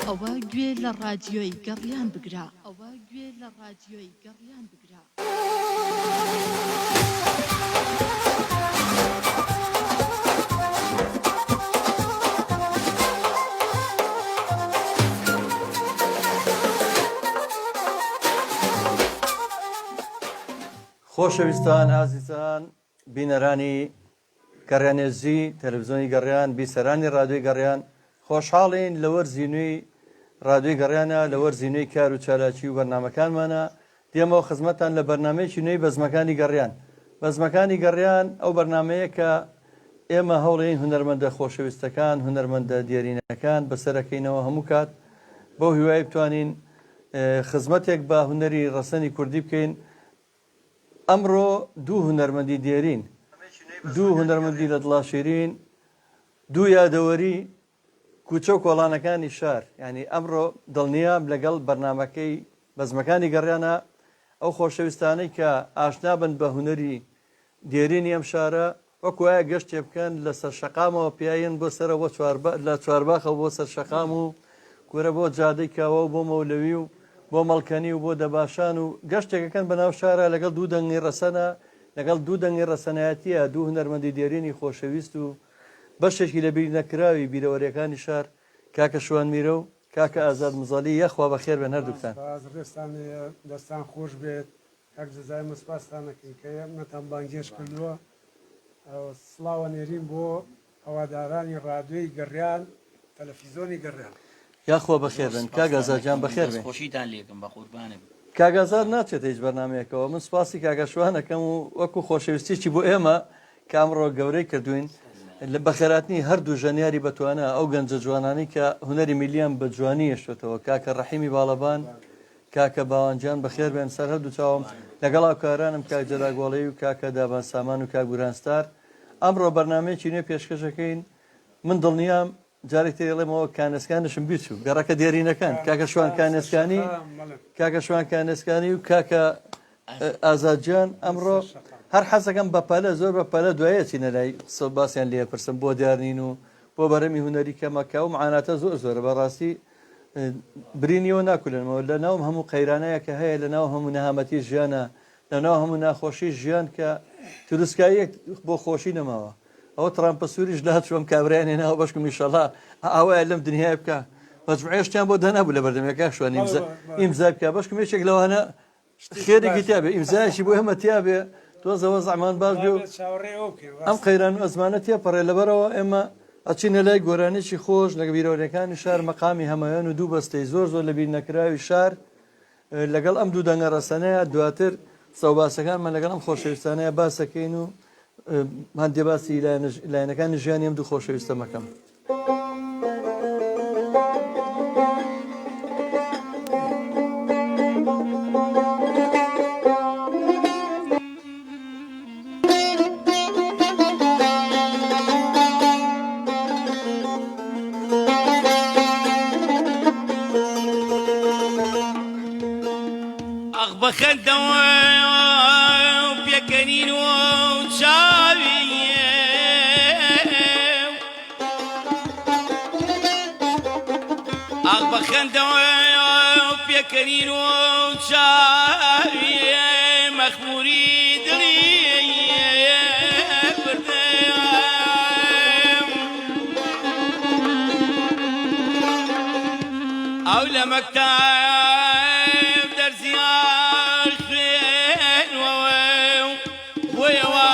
ئەوە گوێ لە ڕادیۆی گەڕیان بگرە ئەوە گوێ لە ڕادیۆی گەڕیان بگرە. خۆشەویستان ئازیزان بینەرانی گەڕیانێزی تەلەڤیزیۆنی گەڕیان بیسەرانی ڕادیۆی گەڕیان خۆشحاڵین لە وەرزینووی ڕادیۆی گەڕیانە لە وەرزینووی کار و چالاکی و بەرنامەکانمانە دێمەوە خزمەتان لە بەرنامەیەکی نوێی بەزمەکانی گەڕیان. بەزمەکانی گەڕیان ئەو بەرنامەیە کە ئێمە هەوڵین هونەرمەندە خۆشەویستەکان هونەرمەندە دیێرینەکان بەسەرەکەینەوە هەموو کات بۆ هیوای بتوانین خزمەتێک بە هونەری ڕەسەنی کوردی بکەین. ئەمڕۆ دوو هونەرمەندی دێرین، دوو هونەرمەندی لە دڵاشیرین، دوو یادەوەری کوچە و کۆڵانەکانی شار. یعنی ئەمڕۆ دڵنیام لەگەڵ بەرنامەکەی بەزمەکانی گەڕیانە ئەو خۆشەویستانەی کە ئاشنا بن بە هونەری دێرینی ئەم شارە وەکو وایە گەشتێ بکەن لە سەر شەقامەوە پیاین بۆ سەرەوە لە چوارباخەوە بۆ سەر شەقام و کورە بۆ جادەی کاوە و بۆ مەولەوی و بۆ مەڵکەنی و بۆ دەباشان و گەشتێکەکەن بەناو شارە لەگەڵ دوو دەنگی ڕەسەنە لەگەڵ دوو دەنگی ڕەسەنایەتیە دوو هونەرمەندی دێرینی خۆشەویست و بەشێکی لە بیر نەکراوی بیرەوەریەکانی شار کاکە شوان میرە و کاکە ئازاد مزەڵی یەخوا بەخێر بێن هەردووکتان. ڕێستان دەستان خۆش بێت کاک جەزای مسپاسانەکەین کە نەتان بانگێش کردووە. سڵاوە نێرین بۆ هەوادارانی ڕادیۆی گەڕیان تەلەڤیزیۆنی گەڕیان. یاخوا بەخێر بن کاک ئازادجان بەخێر بێن. خۆشیتان لێکم بە قوربانم. کاک ئازاد ناچێت هیچ بەرنامەیەکەوە. من سپاسی کاکە شوانەکەم و وەکو خۆشەویستیی بۆ ئێمە کە ئەمڕۆ گەورەی کردوین لە بەخێراتنی هەردوو ژەنیاری بەتوانە ئەو گەنجە جوانانی کە هونەری میلیان بە جوانی هێشتێتەوە. کاکە ڕەحیمی باڵەبان، کاکە باوانجان بەخێر بێن سەر هەردوو چاوم لەگەڵ هاوکارانم کاک جەلاگۆڵەی و کاکە دابان سامان و کاک گورانستار. ئەمڕۆ بەرنامەیەکی نوێ پێشکەشەکەین. من دڵنیام جارێک تێڵێمەوە کانێسکانشم بیرچوو گەڕەکە دێرینەکان کاکە شوان کانێسکانی کاکە شوان کانێسکانی و کاکە ئازادجان ئەمڕۆ هەر حەزەکەم بەپەلە زۆر بەپەلە دوایە چینە لای باسییان لێ پرسم بۆ دیارنین و بۆ بەرەمی هونەری کەمەکە و معاناتە زۆر زۆرە بەڕاستی برینیەوە ناکولنەوە لە ناوم هەموو قەیرانەیە کە هەیە لە ناو هەموو نەهامەتی ژیانە لە ناو هەموو ناخۆشی ژیان کە تروسکاییەک بۆ خۆشی نەماوە. ئەوە ترامپە سووریش لە هەچووەم کابرایانێ ناوە بەشکم ئینشەڵا ئاوایە لەم دنیای بکە مەجموعەیەشتیان بۆ دەنابوو لە بەردەمەکە شوێن ئیمزا بکە بەشکم یەکێک لەوانە خێرێکی تیا بێ ئیمزایشی بۆ ئێمە تیا بێ تۆزەوە زەمان باش بێ ئەم قەیران و ئەزمانە تێپەڕێ لەبەرەوە ئێمە ئەچینە لای گۆرانێکی خۆش لە بیرەوەریەکانی شار مەقامی هەمایان و دوو بەستەی زۆر زۆر لە بیر نەکراوی شار لەگەڵ ئەم دوو دەنگە ڕەسەنەیە دواتر سەوباسەکانمان لەگەڵ ئەم خۆشەویستانەیە باسەکەین و هەندێ باسی لایەنەکانی ژیانی ئەم دوو خۆشەویستە مەکەم. بەخەندەوە پێکەنین و چاوی ئاغ بەخەندەوە پێکەنین و چاوی مەخموری دڵی بردەم ئەو لە مەکتەب دەرزیان خوێنەوە بۆیەوە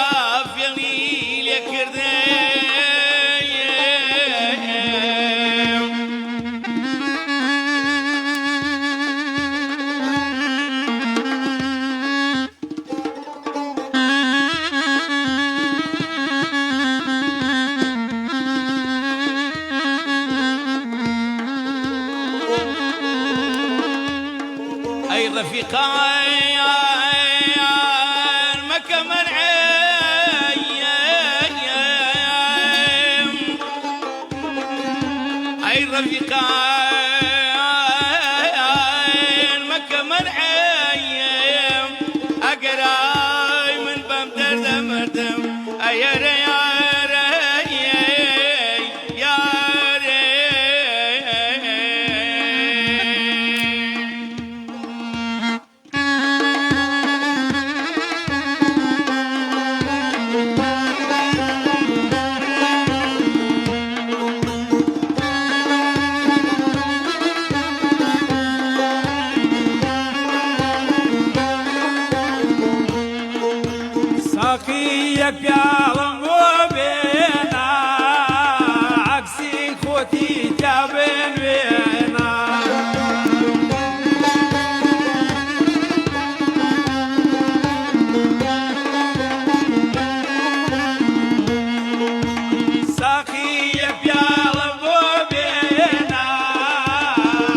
فێڵی لێکردەم أي رفيقان مكة منعي أي رفيقان مكة منعي أقراي من بمدر دمردم أي یەک پیاڵم بۆ بێنا عەکسی خۆتی تا بنوێنا ساقی یەک پیاڵم بۆ بێنا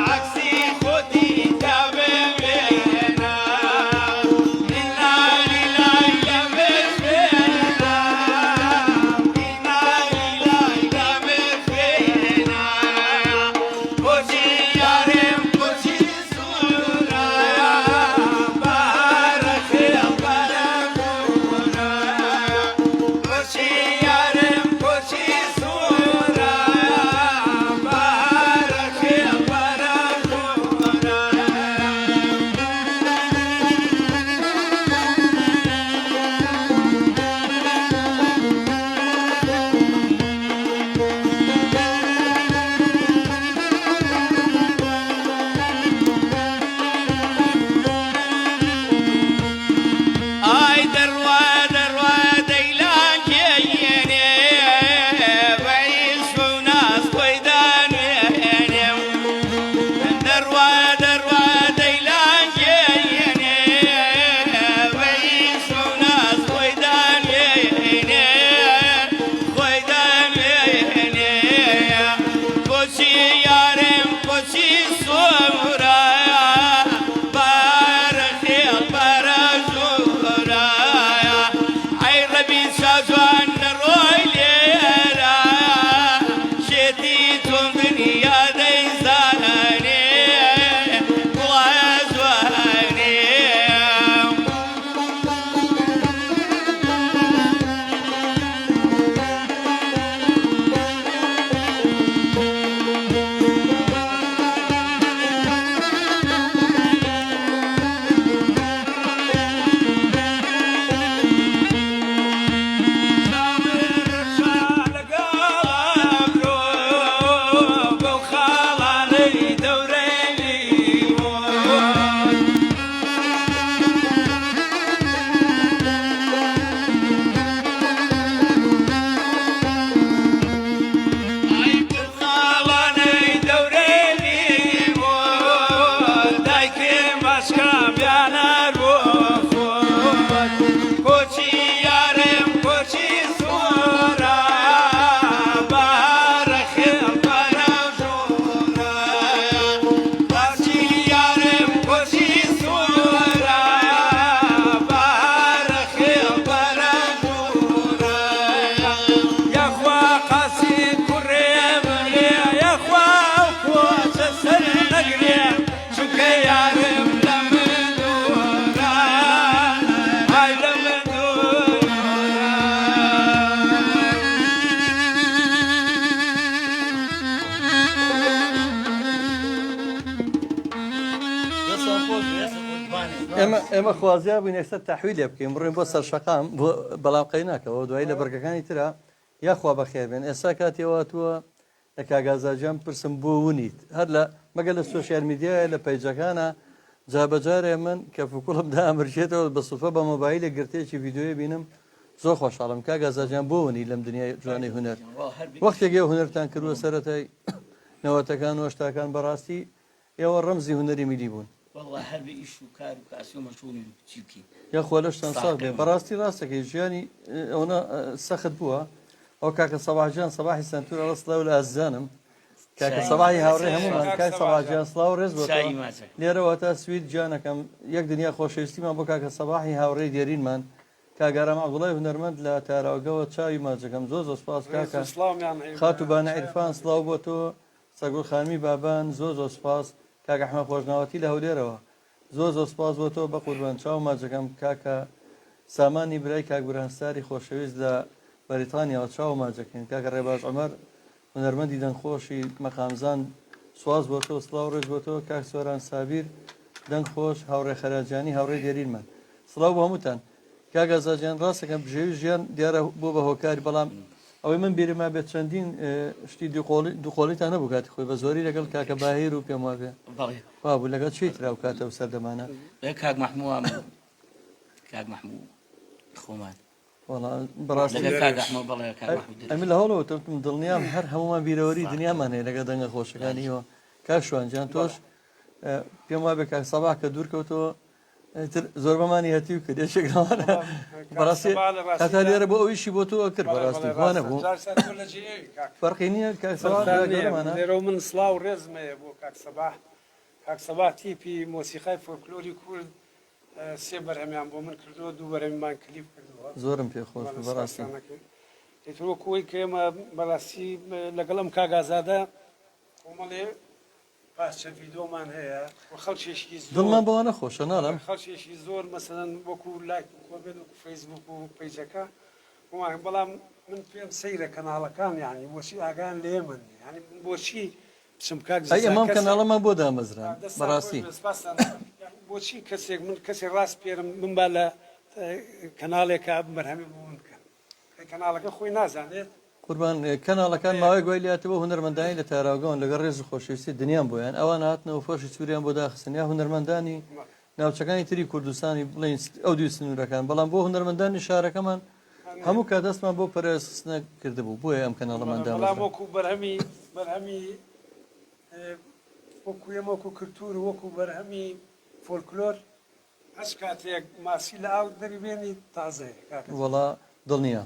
عەکسی خۆتی تا بنوێنا ئیناری لای لە بخوێنا ئیناری لای لە بخوێنا بۆچی یارم بۆچی سوورە بارە خێڵ بەرە گوڕە بۆچی یارم بۆچی سوورە بارە خێڵ بەرە گوڕە ئای دەڕوا دەڕوا دەیلاکێنێ بەعیش و ناز خۆی دانوێنێ دەڕوا دەڕوا دەیلاکێنێ بەعیش و ناز خۆی دانوێنێ خۆی دانوێنێ بۆچی یارم بۆچی سوورە بارە خێڵ بەرە ژوورە ئەی ڕەبی سازوان نەڕۆی لێرە شێتی تۆم دنیا دەیزانێ وڵایە جوانێ ئێمە خوازییا بووین ئێستا تاحویل لێ بکەین بڕێن بۆ سەرشەقام بۆ بەڵام قەیناکەەوە دوایی لە بەرگەکانی ترە یاخوا بەخێر بێن ئێستا کاتێەوە تووە لە کاگازاجیان پرسم بۆ ونیت هەر لە مەگە لە سوۆسیال میدیایە لە پەیجەکانە جابەجارێ من کە فکوڵم دا ئەمرجێتەوە بە سوفە بە مۆبایلە گرتێکی ڤیددیۆی بینم زۆر خۆشحاڵم کاگازاجیان بۆ ونی لەم دنیای جوانی هونەر وەختێکی هونەرتان کردووە سەرەتای نەوەتەکان و هێشتاکان بەڕاستی ئێوە ڕەمزی هونەری میلی بوون هەر بە ئیش و کار و کاسی و مەشغوڵی چی بکەین یا خۆ لەشتان ساڵ بێ بەڕاستی ڕاستەکەی ژیانی ئەوە سەخت بووە ئەو کاکە سەباحجان سەباحی سنتور ئەڵسڵاو لە ئازانم کاکە سەباحی هاوڕێ هەمومان کاک سەباحجان سڵاو ڕێز بۆتەوە لێرەوە تا سوید جانەکەم یەک دنیا خۆشەویستیمان بۆ کاکە سەباحی هاوڕێی دێرینمان کاگارام عەبدوڵای هونەرمەند لە تاراوگەوە چاوی ماچەکەم زۆر زۆر سپاس کاکە خاتوبانە عیرفان سڵاو بۆ تۆ سەگوڵ خانمی بابان زۆر زۆر سپاس کاکە ئەحمەد خۆشناوەتی لە هەولێرەوە زۆر زۆر سپاس بۆ تۆ بە قوربان چاو ماچەکەم کاکە سامانی برای کاک بورهانساری خۆشەویست لە بەریتانیاوە چاو ماچەکەین کاکە ڕێباش عومەر هونەرمەندی دەنگخۆشی مەقامزان سواز بۆ تۆ سڵاو ڕێز بۆ تۆ کاک سۆران سابیر دەنگ خۆش هاوڕێ خەراجانی هاوڕێ دێرینمان سڵاو بۆ هەمووتان کاک ئازاجیان ڕاستەکەم بژێوی ژیان دیارە بۆ بە هۆکاری بەڵام ئەوەی من بیرما بێت چەندین شتی دووقۆڵیتان نەبوو کاتی خۆی بە زۆری لەگەڵ کاکە باهیر و پێم وابێ بابوو لەگەڵ چی تراو کاتە و سەردەمانە کاک محموو کاک محموو خۆمان وەڵا بەڕاستی لەگەڵ کاک ئەحمەد بەڵێ کاک محمود ئەمە لە هەوڵەوە تم دڵنیام هەر هەمومان بیرەوەری دنیامان هەیە لەگە دەنگە خۆشەکانیەوە کاک شوانجیان تۆش پێم وابێ کاک سەباح کە دوورکەوتەوە زۆر بەمانی هەتیو کرد یەکێکەوەانە بەڕاستی هەتا لێرە بۆ ئەویشی بۆ تۆ کرد بەڕاستی وانە بوو فەرقی نییە کاک سەباح لەگەڵمانە لێرە من سڵاو ڕێزمەیە بۆ کاک سەباح تیپی مۆسیقای فۆلکلۆری کورد سێ بەرهەمیان بۆ من کردووە دوو بەرهەمیمان کلیپ کردووە زۆرم پێخۆش بەڕاستی تۆ کۆی کە ئێمە بەڕاستی لەگەڵم کاگازادە کۆمەڵێ پاسچە ڤیدۆمان هەیە خەڵکێشی دڵمان بەوە نەخۆشە ناڵم خەڵکێشی زۆر مەسەن وەکو لایک کۆبێت وەکو فەیسبوک و پیجەکە بەڵام من پێم سەیرە کەناڵەکان یعنی بۆچی ئاگان لێ من ینی بۆچی بچم کاک ئەمام کەناڵەمان بۆ دامەزران بەڕاستی بۆچی کەسێک من کەسێک ڕاست پێرم بمبا لە کەناڵێکە بەرهەمی بۆ من کەم کەناڵەکە خۆی نازانێت قوربان کەناڵەکان ماوەی گوای لاتەوە هونەرمەندانی لە تاراگەون لەگە ڕێز و خۆشەویستی دنیام بۆیان ئەوان هاتنەوە فۆشی سووریان بۆ داخستن یا هونەرمەندانی ناوچەکانی تری کوردستانی بڵین ئەو دوی سنوورەکان بەڵام بۆ هونەرمەندانی شارەکەمان هەموو کاتەستمان بۆ پەرێستنە کردبوو بۆیە ئەم کەناڵەماندا وەکو بەرهەمی وەکو ئێمە وەکو کلتور وەکو بەرهەمی فۆلکلۆر هەست کاتێک ماسی لە ئاو دەریبێنی تازەیە وەڵا دڵنیە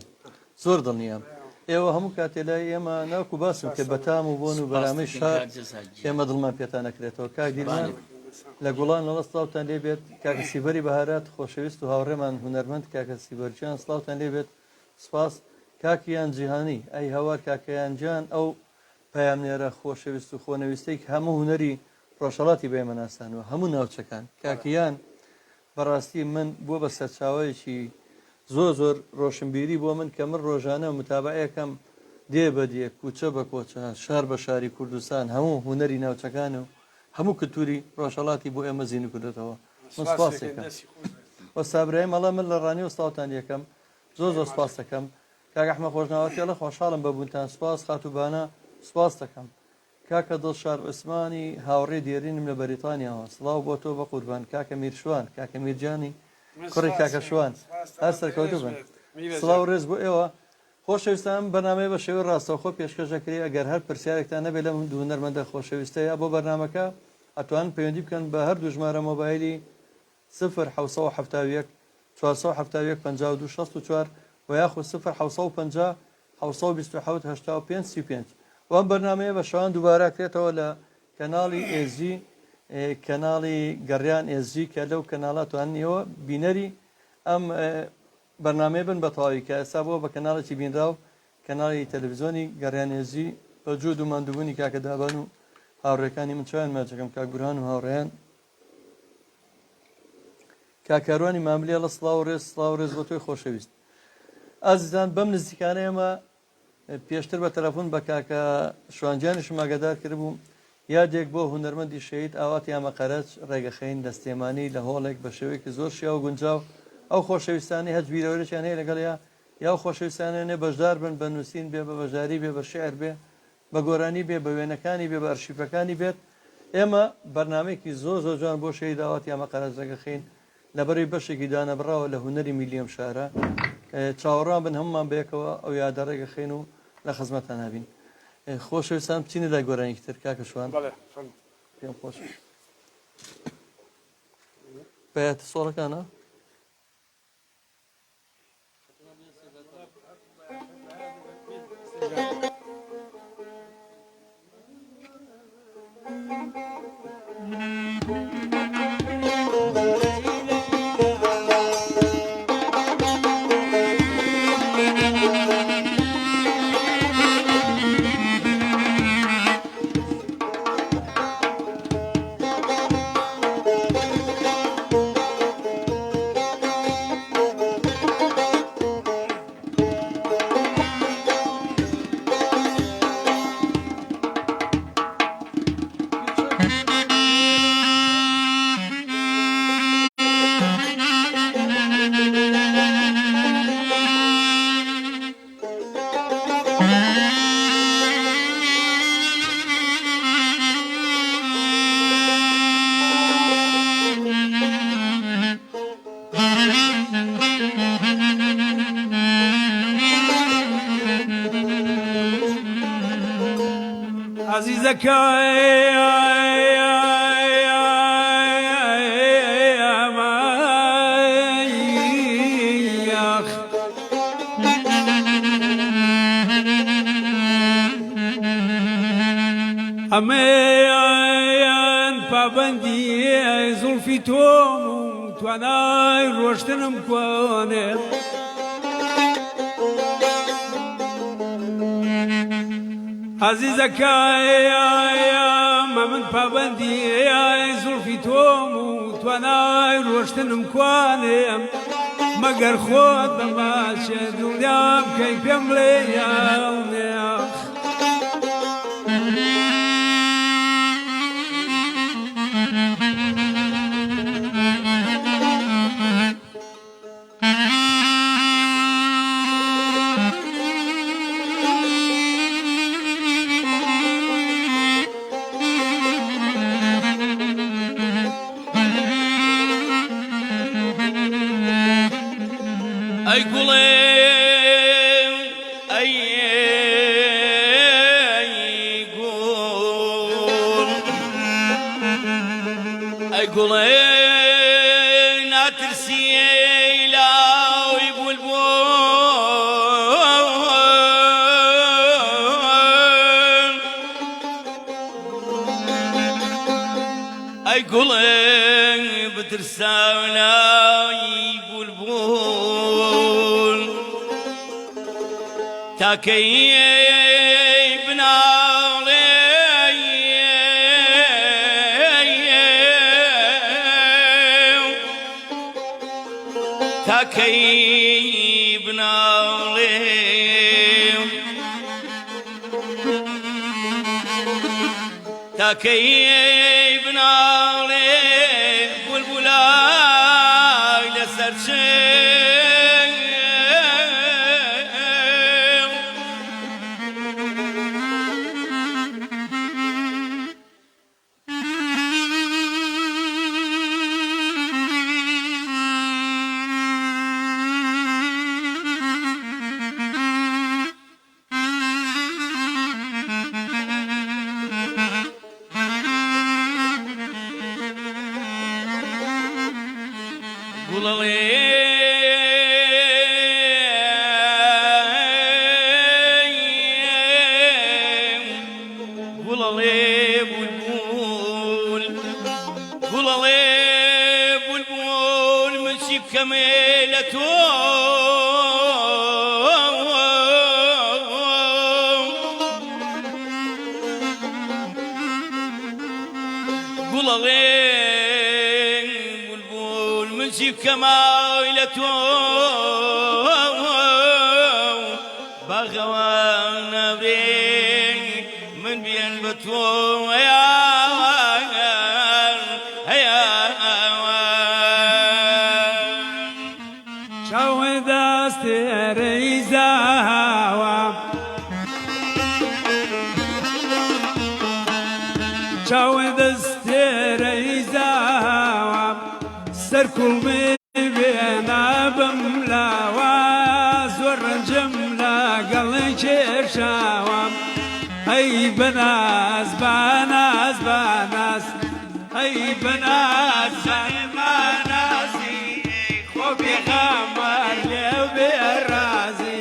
زۆر دڵنیام ئێوە هەموو کاتێ لای ئێمە ناوکو باسم کە بەتام و بۆن و بەرامەی شار ئێمە دڵمان پێتان نەکرێتەوە کاک دیرمان لە گوڵان لەڵە سڵاوتان لێبێت کاکە سیبەری بەهارات خۆشەویست و هاوڕێمان هونەرمەند کاکە سیبەرجیان سڵاوتان لێبێت سپاس کاکیان جیهانی ئەی هەوار کاکەیان جیان ئەو پامنێرە خۆشەویست و خۆنەویستەی هەموو هوەری ڕۆژهەڵاتی بێمە ناسانەوە هەموو ناوچەکان کاکیان بەڕاستی من بووە بە سەرچاوەیەکی زۆر ڕۆشنبیری بۆ من کە من ڕۆژانە متابعەکەم دێ بە دێ کوچە بە کۆچە شار بە شاری کوردستان هەموو هوەری ناوچەکان و هەموو کلتوری ڕۆژهەڵاتی بۆ ئێمە زیین کردێتەوە سپاسێکم وە سابرای مەڵە من لە ڕانی و ساوتان یەکەم زۆر سپاس دەکەم کاک ئەحمەد خۆشناوەتیڵە خۆشحاڵم بەبوونتان سپاس خاتوبانە سپاس دەکەم کاکە دڵشار عوسمانی هاوڕێ دێرینم لە بەریتانیاوە سڵاو بۆ تۆ بە قوربان کاکە میرشوان کاکە میرجانی کوڕی کاکە شوان هەر سەرکەوتوو بن سڵاو ڕێز بۆ ئێوە خۆشەویستان بەنامەیە بە شێوەی ڕاستەوخۆ پێشکەشەکری ئەگەر هەر پرسیارێکتان نەبێت لەم دوو هونەرمەندە خۆشەویستەیە بۆ بەرنامەکە ئەتوان پەیوەندی بکەن بە هەردوو ژمارە مۆبایلی 0 471 52 64 و یاخود 0 750 727 85 35 وەم بەرنامەیە بە شەوان دووبارەکرێتەوە لە کەناڵی ئێزی کەناڵی گەڕیان ئێزی کە لەو کەناڵاتوانیەوە بینەری ئەم بەرنامەیە بن بە تەواوی کە ئێستا بۆ بە کەناڵێکی بینرا و کەناڵی تەلەڤیزۆنی گەڕیان ئێزی بە جود و ماندووبوونی کاکە دابان و هاوڕێکانی من چوان ماچەکەم کاک بورهان و هاوڕێیان کاکاروانی ماملێ لە سڵاو ڕێز بۆ تۆی خۆشەویست ئازیزان بەم نزیکانە ئێمە پێشتر بە تەلەفۆن بە کاکە شوانجیانیشم ئاگادار کردبوو یادێک بۆ هونەرمەندی شەید ئاواتی ئامەقەرەج ڕێگەخەین دەستێمانی لە هۆڵێک بە شێوەیەکی زۆر شیا و گونجاو ئەو خۆشەویستانی هەج بیرەوەرێکیان هەیە لەگەڵیا یا خۆشەویستانێنێ بەشدار بن بە نووسین بێ بە بەژاری بێ بە شعر بێ بە گۆرانی بێ بە وێنەکانی بێ بە ئەرشیفەکانی بێت ئێمە بەرنامەیەکی زۆر جوان بۆ شەید ئاواتی ئامەقەرەج ڕێگەخەین لەبەرەوەی بەشێکی دانەبڕاوە لە هونەری میلیۆم شارە چاوەڕوان بن هەمومان بەیەکەوە ئەو یادە ڕێگەخەین و لە خزمەتان هەبین خۆشەویستان بچینە لای گۆرانێکی تر کاکە شوان پێم خۆش بەیەتە سۆڵەکانە عزیزەکە ئەمەیان پابەندی زولفی تۆم و توانای ڕۆشتنم کوانێ عزیزەکە من پابەندی زولفی تۆم و توانای ڕۆشتنم کوانێ مەگەر خۆت بەماشێ دڵیام کەی پێم بڵێ یاڵێ ئەی گوڵێم ئەی گوڵ ئەی گوڵێ ناترسیە لاوی بولبول ئەی گوڵێ بترساو لاوی بولبول تاکەی بناڵێ تاکەی بناڵێ تاکەی بناڵێ بولبولای لەسەر چێ بولبول من شيب كميلته بولبول من شيب كميلته بغوان نبرين من بين بتوه سركل بينا بملاوا زور جملة قل شرشاوا هاي بناس بناس بناس هاي بناس بناسي خوبي غمر لو بالرازي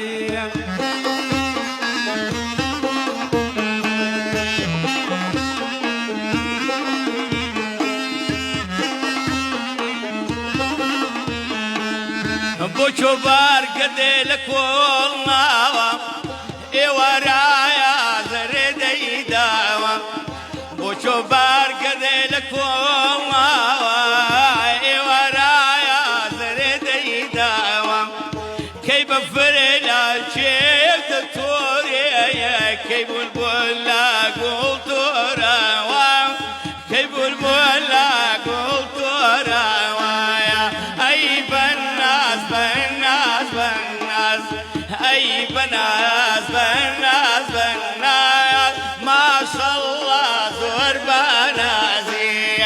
بوچو بار گدے لکول ناوا ای ورایا زردی داوا بوچو بار گدے لکول ناوا ای ورایا زردی داوا کی بفرلا چیف دکتوری کی بلبل لا گل تورا کی بلبل لا گل تورا أي بناس بناس بناس ما شاء الله زور بنازي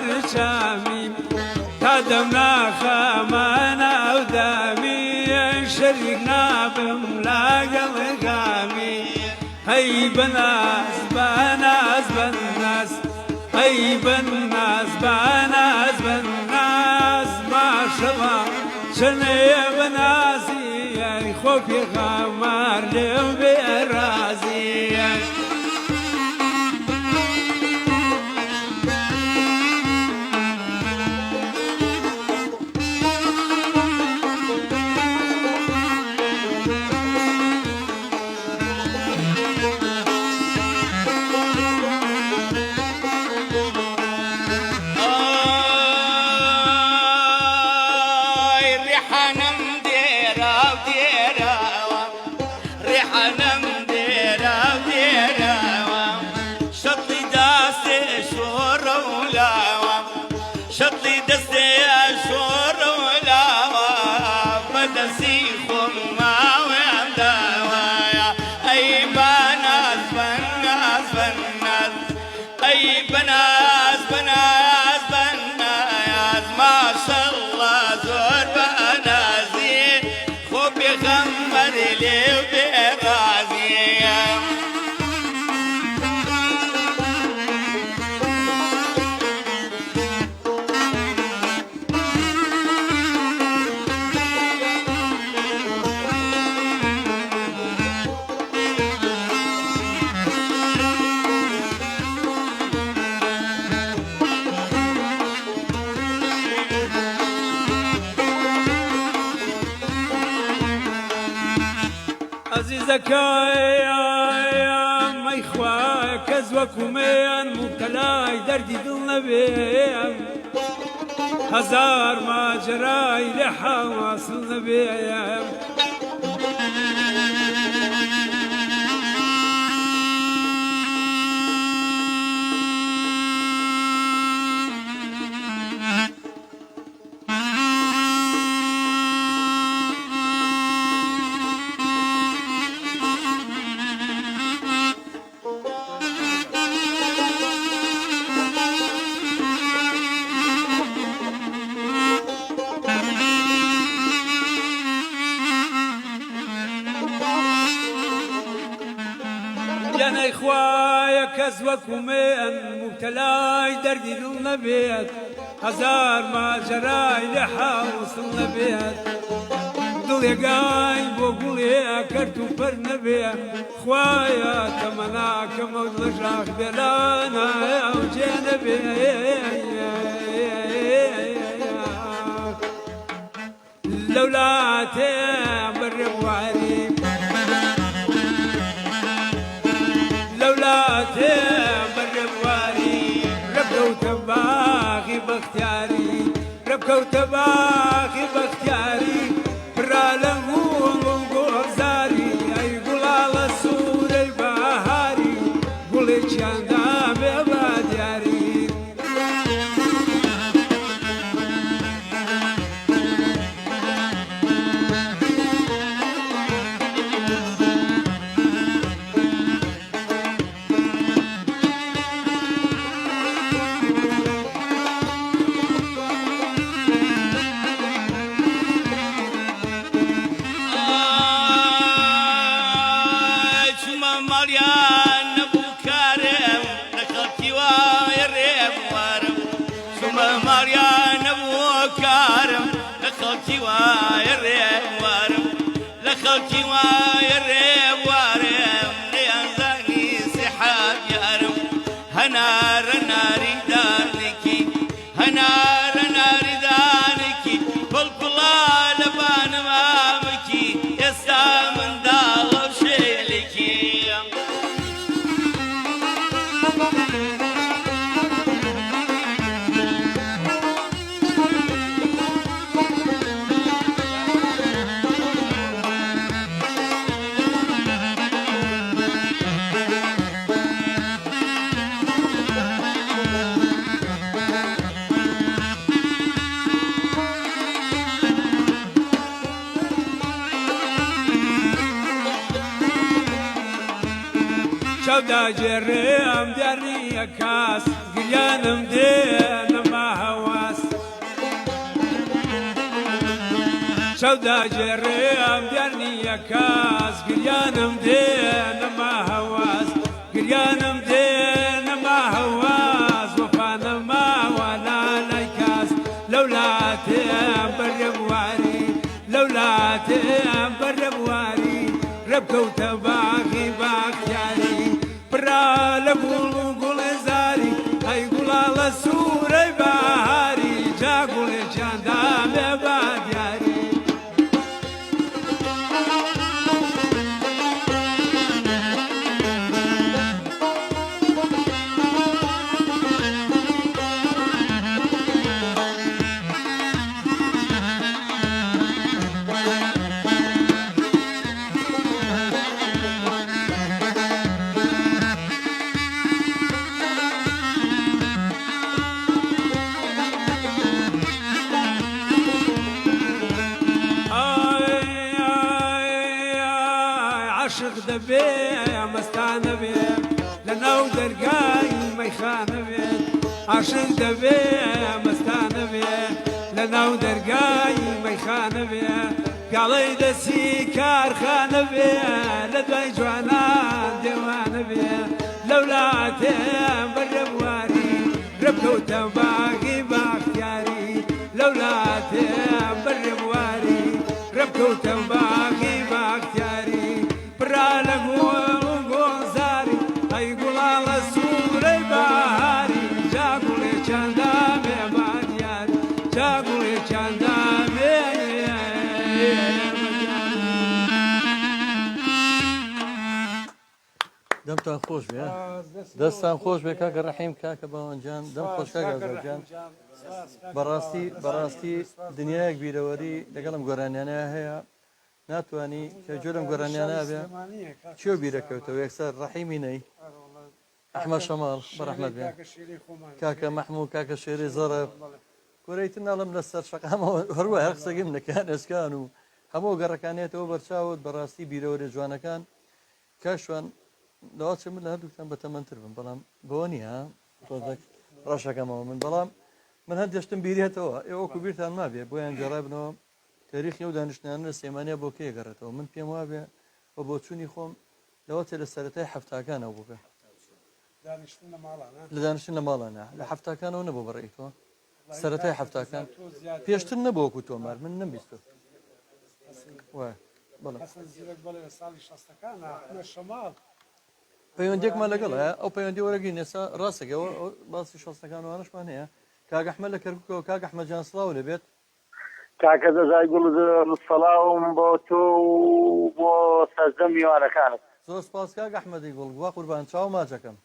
بەرچامی تا دەم ناخەمانە و دامی شەریک نابم لاگەڵ گامی هەی بەناز بەناز بەناز هەی بەناز بەناز بەناز ماشەڵا چنەیە بەنازی ئەی خۆ پێغەمبەر لێم بێرازی شطلي دستي أشور ولاوة بدسي خما ويمداوة أي بناس بناس بناس أي بناس بناس بناس ما شاء الله زور بنازي خو بيغمر لي وبيرازي عزیزەکەیان مەیخوا کەس وەکومەیان مبتەلای دەردی دڵ نەبێم هەزار ماجرای لە حاواصل نەبێم لەنەی خوایە کەس وەکومێن مبتەلای دەردی دڵ نەبێت هەزار ماجەرای لە حاوسڵ نەبێت دڵێگای بۆ گوڵێ کەرت و پەر نەبێ خوایە تەمەناکەمە لە ژاغ بێلانایە و جێ نەبێ لەولاتێ بەڕێبواری لەولاتێ بەڕێبواری ڕەبکەوتە باغی بەختیاری ڕەبکەوتە باغی بەختیاری پڕا لە گۆڵزاری ئەی گوڵاڵە سوورەی بەهاری گوڵێکیاندا بێ بە دیاری لخلتي ويريم وارم لخلتي ويريم وارم لينزاني سحاب يارم هنار ناري دانكي هنار ناري دانكي بالكلا لبان مامكي يسا من داغ شيلكي شەودا جێڕێم دیارنیە کاس گریانم دێنەما هەواس شەودا ژێڕێم دیار نییە کاس گریانم دێنەما هەواس گریانم دێنەما هەواس وەفانەماوە لای کاس لەولاتێم بەرێبواری لەولاتێم بەرێبواری ڕێبکەوتە باغی باختیاری پڕا لە گوڵ و گوڵێ زاری ئەی گوڵاڵە سوورەی بەهاری جا گوڵێکیاندا بێ با دیاری عاشق دەبێ مەستانە بێ لەناو دەرگای مەیخانە بێ عاشق دەبێ مەستانە بێ لەناو دەرگای مەیخانە بێ پیاڵەی دەسی کارخانە بێ لە دوای جوانان دێوانە بێ لەولاتێم بەرێبواری ڕێبکەوتە باغی باختیاری لەولاتێم بەرێبواری ڕێبکەوتە باغی باختیاری پڕا لە گوڵ و گۆزاری ئەی گوڵاڵە سوورەی بەهاری جا گوڵێکیاندا بێ با دیاری جا گوڵێکیاندا بێ دەمتان خۆش بێ دەستان خۆش بێ کاکە ڕەحیم کاکە باوەنجان دەم خۆش کاکە ئازارجان بەڕاستی دنیایەک بیرەوەری لەگەڵم گۆرانیانە هەیە ناتوانی کە جۆرم گۆرانیانە بێ چێ بیرەکەوتەوە یەکسەر ڕەحیمی نەی ئەحمەد شەماڵ بەڕەحمەت بێ کاکە مەحموود کاکە شێری زەرە کۆرەیتر ناڵم لەسەر شەقامەوە هەروە هەر قسەگەم نەکان ئەسکان و هەموو گەڕەکانێتەوە بەرچاوت بەڕاستی بیرەوەری جوانەکان کاشوان لەوا چ من لە هەردووکتان بەتەمەندتر بم بەڵام بەوە نییە تۆزێک ڕەشەکەمەوە من بەڵام من هەر دەشتم بیرێتەوە ئێوەکو بیرتان مابێ بۆیان گەڕای بنەوە تاریخی و دانیشتیانە لە سێمانیا بۆ کێ گەڕێتەوە من پێم وابێ بە بۆ چوونی خۆم لەوە تێ لە سەرەتای هەفتاکانەوە بوو بێ لە دانیشتن لە ماڵانە لە هەفتاکانەوە نەبوو بەڕێیتەوە سەرەتای هەفتاکان پێشتر نەبووەکو تۆمار من نەبیستە وای بەڵێ پەیوەندێکمان لەگەڵ هەیە ئەو پەیوەندی وەرەگەی نێسا ڕاستەکەەوە باسی شەستەکانوانشمان هەیە کاک ئەحمەد لە کەرکووکەوە کاک ئەحمەدجان سڵاو لەبێت کاکە دەزای گوڵ سەڵاوم بۆ تۆ بۆ سەرجەم میوانەکانت زۆر سپاس کاک ئەحمەدی گوڵ وا قوربان چاو ماچەکەم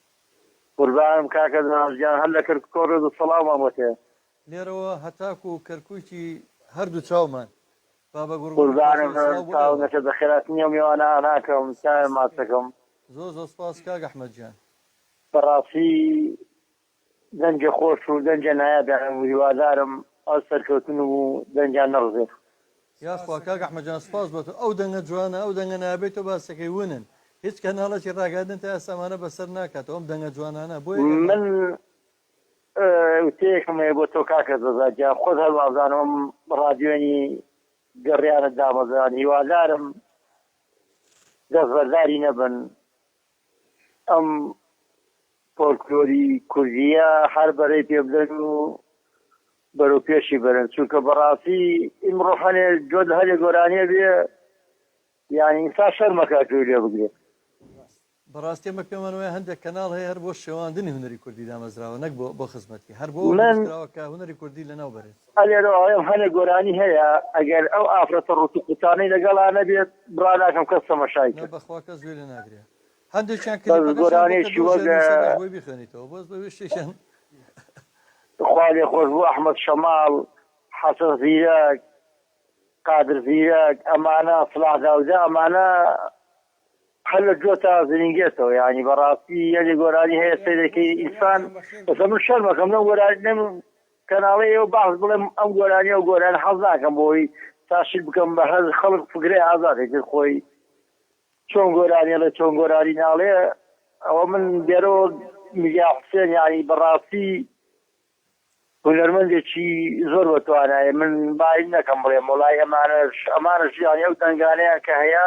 قوربانم کاکە دەناژیان هەر لە کەرکووکەوە ڕێز و سەڵاومان بۆ تێ لێرەوە هەتاکو و کەرکووکی هەردوو چاومان بابە قوربانم تاونەکە بەخێرات نییە میوانە ناکەم چای ماچەکەم زۆر زۆر سپاس کاک ئەحمەدجان بەڕاستی دەنجە خۆش و دەنجە نایابیان هیوادارم ئەو سەرکەوتن و دەنجیان نەڕزێت یاخوا کاک ئەحمەدجان سپاس بۆ ئەو دەنگە جوانە ئەو دەنگە نابێتەوە باسەکەی ونن هیچ کەناڵەکی ڕاگادن تا ئەسامانە بەسەر ناکاتەوە ئەم دەنگە جوانانە بۆ من وتەیەکم هەیە بۆ تۆ کاکە دەزاجیان خۆت هەڵوازانەوەم ڕادیۆنی گەڕیانت دامەزان هیوادارم دەستبەرداری نەبن ئەم فۆلکلۆری کوردیە هەر بەرەی پێ بدەن و بەرەو پێشی بەرن چونکە بەڕاستی ئیمڕۆ هەنێ جۆ هەلێ گۆرانیە بێ یانی ئینسان شەرمەکە جوێ لێ بگرێت بەڕاستی ئەمە پێمان وایە هەندێک کەناڵ هەیە هەر بۆ شێواندنی هونەری کوردی دامەزراوە نەک بۆ خزمەتی هەر بۆ کە هونەری کوردی لەناو بەرێت ئەلێرەوەم هەنێ گۆرانی هەیە ئەگەر ئەو ئافرەتە ڕوتی قوتانەی لەگەڵا نەبێت بڕا ناکەم کەس تەماشای بەخوا کەس گوێ لێ ناگرێت هەندێکیان گۆرانێکی وەگە بۆی بخوێنیتەوە بۆز بەوێ شتێکیان خوا لێ خۆش بوو ئەحمەد شەماڵ حەسەن زیرەک قادر زیرەک ئەمانە فڵاح داوودە ئەمانە هەر لە جۆ تا زرینگێتەوە یعنی بەڕاستی یەکێ گۆرانی هەیە سەیرەکەی ئینسان بەسە من شەرمەکەم لەم گۆرانی نەم کەناڵی ئێوە باس بڵێم ئەم گۆرانی ئەو گۆرانی حەز ناکەم بۆی تاشیر بکەم بە هەر خەڵک فکرێ ئازادێکتر خۆی چۆن گۆرانی لە چۆن گۆرانی ناڵێ ئەوە من دێرەوە میگا حسێن ینی بەڕاستی هونەرمەندێکی زۆر بەتوانایە من باید نەکەم بڵێم وڵای ئەمانە ژیانی ئەو دەنگانەیە کە هەیە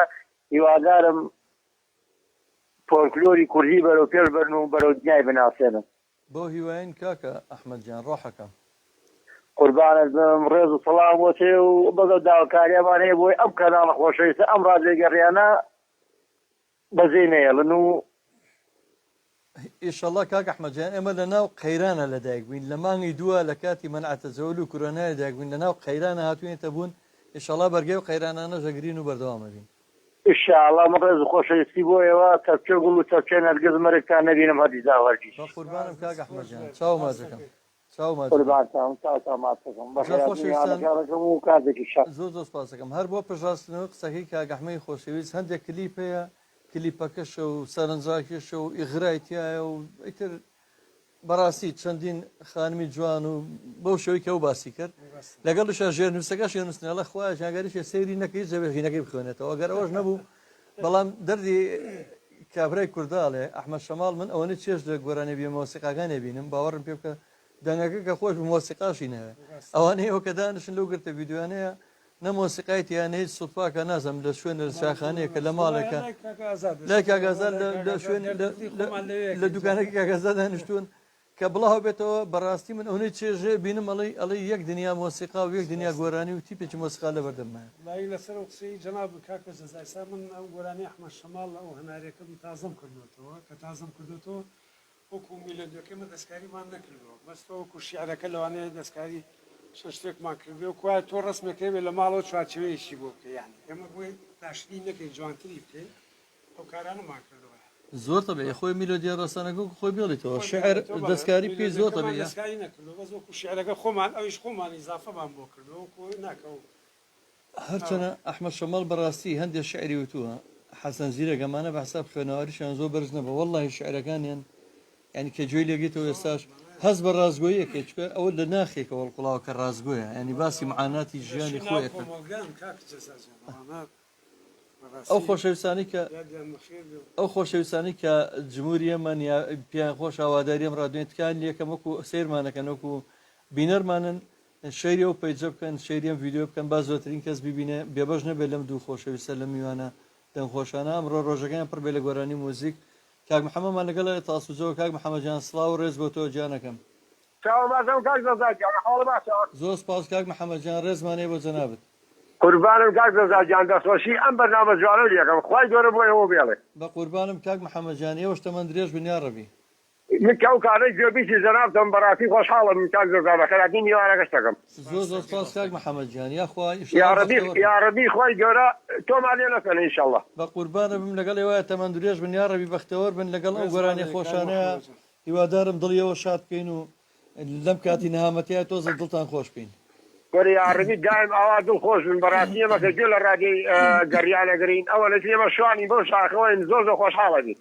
هیوادارم فۆلکلۆری کوردی بەرەو پێش بەرن و بەرەو دنیای بناسێنن بۆ هیواین کاکە ئەحمەد جان ڕۆحەکەم قوربانت بم ڕێز و سەڵام بۆ تێ و بەگەڵ داواکاریامان هەیە بۆی ئەم کەناڵە خۆشەویستە ئەم ڕادێگەڕیانە بەزێ نێڵن و ئیشەڵڵا کاک ئەحمەد جان ئێمە لە ناو قەیرانە لەدایک بووین لە مانگی دووە لە کاتی مەنعەتە جەوەل و کۆرۆنای لەدایک بووین لە ناو قەیرانە هاتووینەتە بوون ئیشەڵڵا بەرگەی و قەیرانانە ژەگرین و بەردەوامە بین ئینشاءڵڵا من ڕێز و خۆشەویستی بۆ ئێوە تەپچە گوڵ و تەپچە نەرگز مەرگتان نەبینم هەردی داوەرجی بە قوربانم کاک ئەحمەد جان چاو ماجەکەم چاو ماجەکەم قوربانتان تا ماسەکەم بەخێراتکەم و کاتێکی شەر زۆر زۆر سپاس دەکەم هەر بۆ پژاستنەوە قسەکەی کاک ئەحمەدی خۆشەویست هەندێک کلیپ هەیە کلیپەکەشە و سەرنجاکێشە و ئیغرایتیایە و ئیتر بەڕاستی چەندین خانمی جوان و بەو شەوەی کە ئەو باسی کرد لەگەڵش ژێرنووسەکە شێنووسنەڵە خخوای ژانگەریشە سەیری نەکەی جەبێژینەکەی بخوێنێتەوە ئەگەر ئەوەش نەبوو بەڵام دەردی کابرای کورداڵێ ئەحمەد شەماڵ من ئەوەنە چێش لە گۆرانێ بێ مۆسیقاکانێ بینم باوەڕم پێ بکە دەنگەکە کە خۆش مۆسیقاشی نەوێ ئەوانەیە ئەو کە دانشن لەو گرتە یددیوانەیە نە مۆسیقایت یانەی سوپاکە نازم لە شوێنە لە شاخانەیە کە لە ماڵێکە لای کاگازان لە شوێن لە دوکانەکە کاگازا دانیشتون کە بڵاو بێتەوە بەڕاستی من ئەوەی چێژێ بینم ئەڵی یەک دنیا مۆسیقا و یەک دنیا گۆرانی و تیپێکی مۆسیقا لە بەردەمە لای لەسەر قسەی جەناب کاکە جەزایسا من ئەو گۆرانی ئەحمەد شەماڵ ئەو هەنارێکم تازەم کردوێتەوە کە تازەم کردوێتەوە وەکو میلۆدیەکەمە دەستکاریمان نەکردەوە بەستەوە وەکو شیعرەکە لەوانەیە دەستکاری شتێکمان کردێ و کوای تۆ ڕسمەکەوێ لە ماڵەوە چوارچوەیەشی بۆ بکە یانی ئێمە بۆی داشتی نەکەی جوانتری بکەین ئەو کارانەمان کردەوە زۆر تەبێ خۆی میلۆدیا ڕاستانەکە خۆی بێڵیتەوە شعر دەستکاری پێی زۆر تەبێ دەستکاری نەکردەوە بەس وەکو شیعرەکە خۆمان ئەویش خۆمان ئیزافەمان بۆ کردەوە وەکو ناکەوە هەرچەنە ئەحمەد شەماڵ بەڕاستی هەندێک شعری وتووە حەسەن زیرەکەمانە بە حساب خوێنەوەریشیان زۆر بەرز نەبە وەڵڵاهی شعرەکانیان ینی کە گوێی لێگێتەوە ئێستاش هەز بە ڕازگۆیەکە چکە ئەوە لە ناخێکەوە وڵقڵاوە کە ڕازگۆیە ینی باسی معاناتی ژیانی خۆیەکە ئەو خۆشەویستانی کە ئەو خۆشەویستانی کە جمهوری ئێمە پیان خۆش ئاواداری ئەم ڕادێتکان یەکەم وەکو سیرمانەکەن وەکو بینەرمانن شەیری ئەو پەیجە بکەن شەیریم ڤیددیو بکەن با زۆرترین کەس ببینێ بێبەش نەبێت لەم دوو خۆشەویستە لە میوانە دەنگخۆشانە ئەمڕۆ ڕۆژەکەیان پڕ بێ لە گۆرانی مۆزیک کاک محەممەدمان لەگەڵ تاسوجەوە کاک محەممەد جان سڵاو و ڕێز بۆ تۆ جانەکەم زۆر سپاس کاک محەممەد جان ڕێزمانەیە بۆ جەنابێت قوربانم کاک دەزاجان دەستۆشی ئەم بەرنامە جوانە یەکەم خوای گەورە بۆ ئێوە بێڵێ بە قوربانم کاک محەممەد جان ئێوەشتە من درێژ بنیا ڕەبی من کەو کارەی گوێبیسی جەنابتەم بەڕاستی خۆشحاڵم کاک دەزا بەخێراتی میوانەکەش دەکەم زۆر زۆر سپاس کاک محەممەد جان یاخوا یاڕەبی خوای گەورە تۆمان لێ نەکەن ئینشەڵڵا بە قوربانم لەگەڵ ئێوەیە تەمەند درێژ بنیا ڕەبی بەختەوەر بن لەگەڵ ئەو گۆرانی خۆشانەیە هیوادارم دڵیەوە شاد بکەین و لەم کاتی نەهامەتیە تۆزە دڵتان خۆش بکەین وەری یاڕەبی دایم ئاوا دڵ خۆش بن بەڕاستی ئێمە کە گوێ لە ڕادیۆی گەڕیانەگرین ئەوە لە ئێمە شوانی بەو شاخەوەین زۆر زۆر خۆشحاڵە بین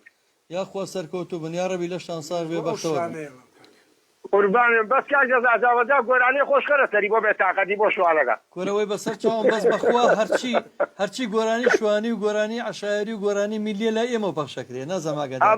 یاخوا سەرکەوتو بن یا ڕەبی لەشتان ساغ بێ بەختەوە قوربانم بەس کاک دەزاجاوەدا گۆرانی خۆشکەرە سەری بۆ بێتاقەتی بۆ شوانەکە کۆرەوەی بەسەر چاوم بەس بەخوا هەرچی گۆرانی شوانی و گۆرانی عشایری و گۆرانی میلیە لای ئێمە پەخشەکرێ نازەماگەدا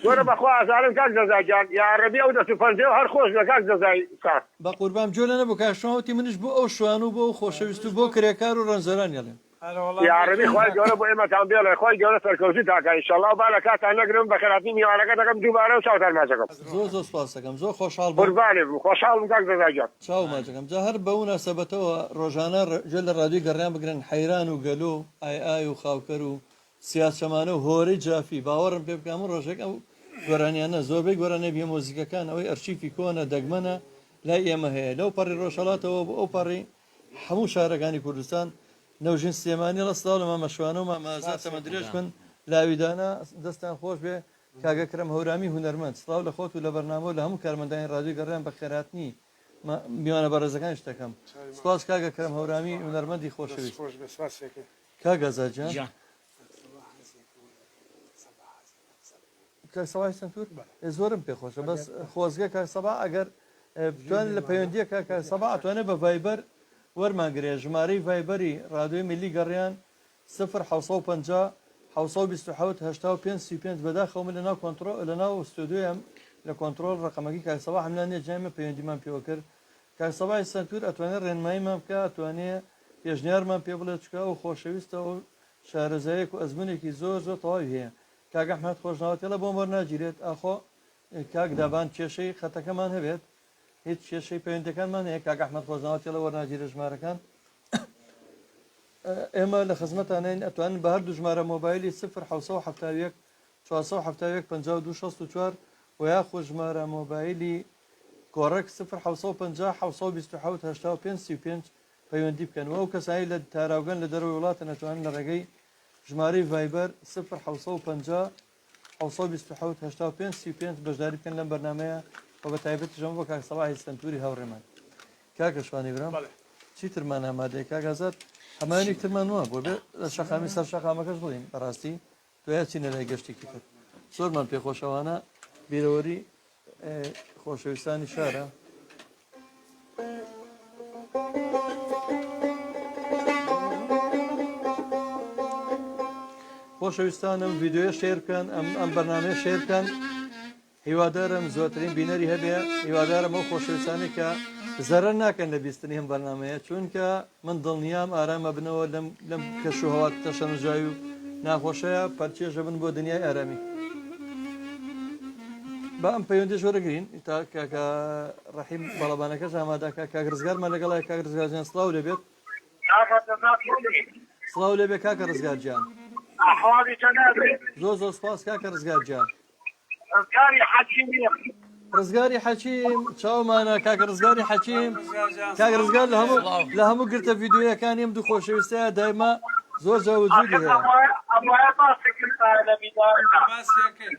گۆرە بەخوا ئازارم کاک دەزاجان یاڕەبی ئەو دەست و پەنجە و هەر خۆش لە کاک دەزای سات بە قوربام جۆ لە نەبوو کاشەوەتی منش بۆ ئەو شوان و بۆ ئەو خۆشەویست و بۆ کرێکار و ڕەنجەران یاڵێن یاڕەبی خوای گەورە بۆ ئێمەتان بێڵێ خوای گەورە سەرکەوتی تاکە ئینشەڵڵا با لە کاتان نەگرم بەخێراتی میوانەکە دەکەم دووبارە و چاوتان ماچەکەم زۆر زۆر سپاس دەکەم زۆر خۆشحاڵ قوربانێ بم خۆشحاڵم کاک دەزاجان چاو ماچەکەم جا هەر بە موناسەبەتەوە ڕۆژانە گوێ لە ڕادیۆی گەڕیان بگرن حەیران و گەلۆ ئای و خاوکەر و سیاسەمانە و هۆرەی جافی باوەڕم پێ بکەم ڕۆژێک ئەو گۆرانیانە زۆربەی گۆرانە بێ مۆزیکەکان ئەوەی ئەرچیفی کۆنە دەگمەنە لای ئێمە هەیە لەو پەڕی ڕۆژهەڵاتەوە بۆ ئەو پەڕی هەموو شارەکانی کوردستان نەوژین سلێمانی لە سڵاو لە مامەشوانە و مامازات تەمە درێژ بن لاویدانە دەستان خۆش بێ کاگەکرم هەورامی هونەرمەند سڵاو لە خۆت و لە بەرنامە و لە هەموو کارمەندانی ڕادیۆی گەڕیان بە خێراتنی میوانە بەڕێزەکان شتەکەم سپاس کاگەکرم هەورامی هونەرمەندی خۆشەویست کاگەزاجان کاکسەبای سنتور زۆرم پێ خۆشە بەس خۆزگە کاکسەبا ئەگەر بتوانێت لە پەیوەندیەکە کاکسەبا ئەتوانێت بە ڤایبەر وەرمانگرێ ژمارەی ڤایبەری ڕادیۆی میلی گەڕیان 0 750 1970 بەداخەوە من لەناو کۆنتڕۆل لەناو ستودیۆیان لە کۆنتڕۆل ڕقەمەکەی کاک سەباح هەم لانێ جایمە پەیوەندیمان پێوە کرد کاک سەباحی سەنتور ئەتوانێت ڕێنماییمان بکە ئەتوانێت پێشنیارمان پێ بڵێت چکە و خۆشەویستە و شارەزایەک و ئەزمونێکی زۆر زۆر تەواوی هەیە کاک ئەحمەد خۆشناوەتێڵە بۆم وەرناگیرێت ئاخۆ کاک دابان کێشەی خەتەکەمان هەبێت هیچ کێشەی پەیوەندەکانمان هەیە کاک ئەحمەد خۆشناوەتێڵە وەرناگیرە ژمارەکان ئێمە لە خزمەتانین ئەتوانن بە هەردوو ژمارە مۆبایلی 1970 471 52 64 و یاخۆ ژمارە مۆبایلی کۆڕەک 1950 727 85 35 پەیوەندی بکەنەوە ئەو کەسایی لە تاراوگەن لە دەرەوەی وڵاتە نەتوانن لە ڕێگەی ژمارەی ڤایبەر 1950 727 85 35 بەشداری بکەن لەم بەرنامەیە و بە تایبەتی ژەم بۆ کاک سەباحی سەنتوری هاوڕێمان کاکە شوانی برام چیترمان ئامادەیە کاک ئازاد هەمایانی ترمان وە بۆ بێ لە شەقامی سەر شەقامەکەش بڵین بەڕاستی دوای چینە لای گەشتێکی کرد زۆرمان پێخۆشەوانە بیرەوەری خۆشەویستانی شارە خۆشەویستانم ڤیددیۆ شێر بکەن ئەم بەرنامەیە شێر بکەن هیوادارم زۆرترین بینەری هەبێ هیوادارم ئەو خۆشەویستانی کە زەرەر ناکەن لە بیستنی هەم بەرنامەیە چونکە من دڵنیام ئارامە بنەوە لەم کەشوهەوا تەشەنجاوی و ناخۆشەیە پەرچێژە بن بۆ دنیای ئارامی با ئەم پەیوەندی ژۆرەگرین تا کاکە ڕەحیم بەڵەبانەکەش ئامادەکە کاک ڕزگارمان لەگەڵای کاک ڕزگارجیان سڵاو لەبێت سڵاو لەبێ کاکە ڕزگارجیان زۆر زۆر سپاس کاکە ڕزگارجیان ڕزگاری حەکیم چاومانە کاکە ڕزگاری حەکیم کاک ڕزگار لە هەموو گرتە ڤیددیۆیەکانی ئەم دوو خۆشەویستەیە دایما زۆر جاوجودی هەیە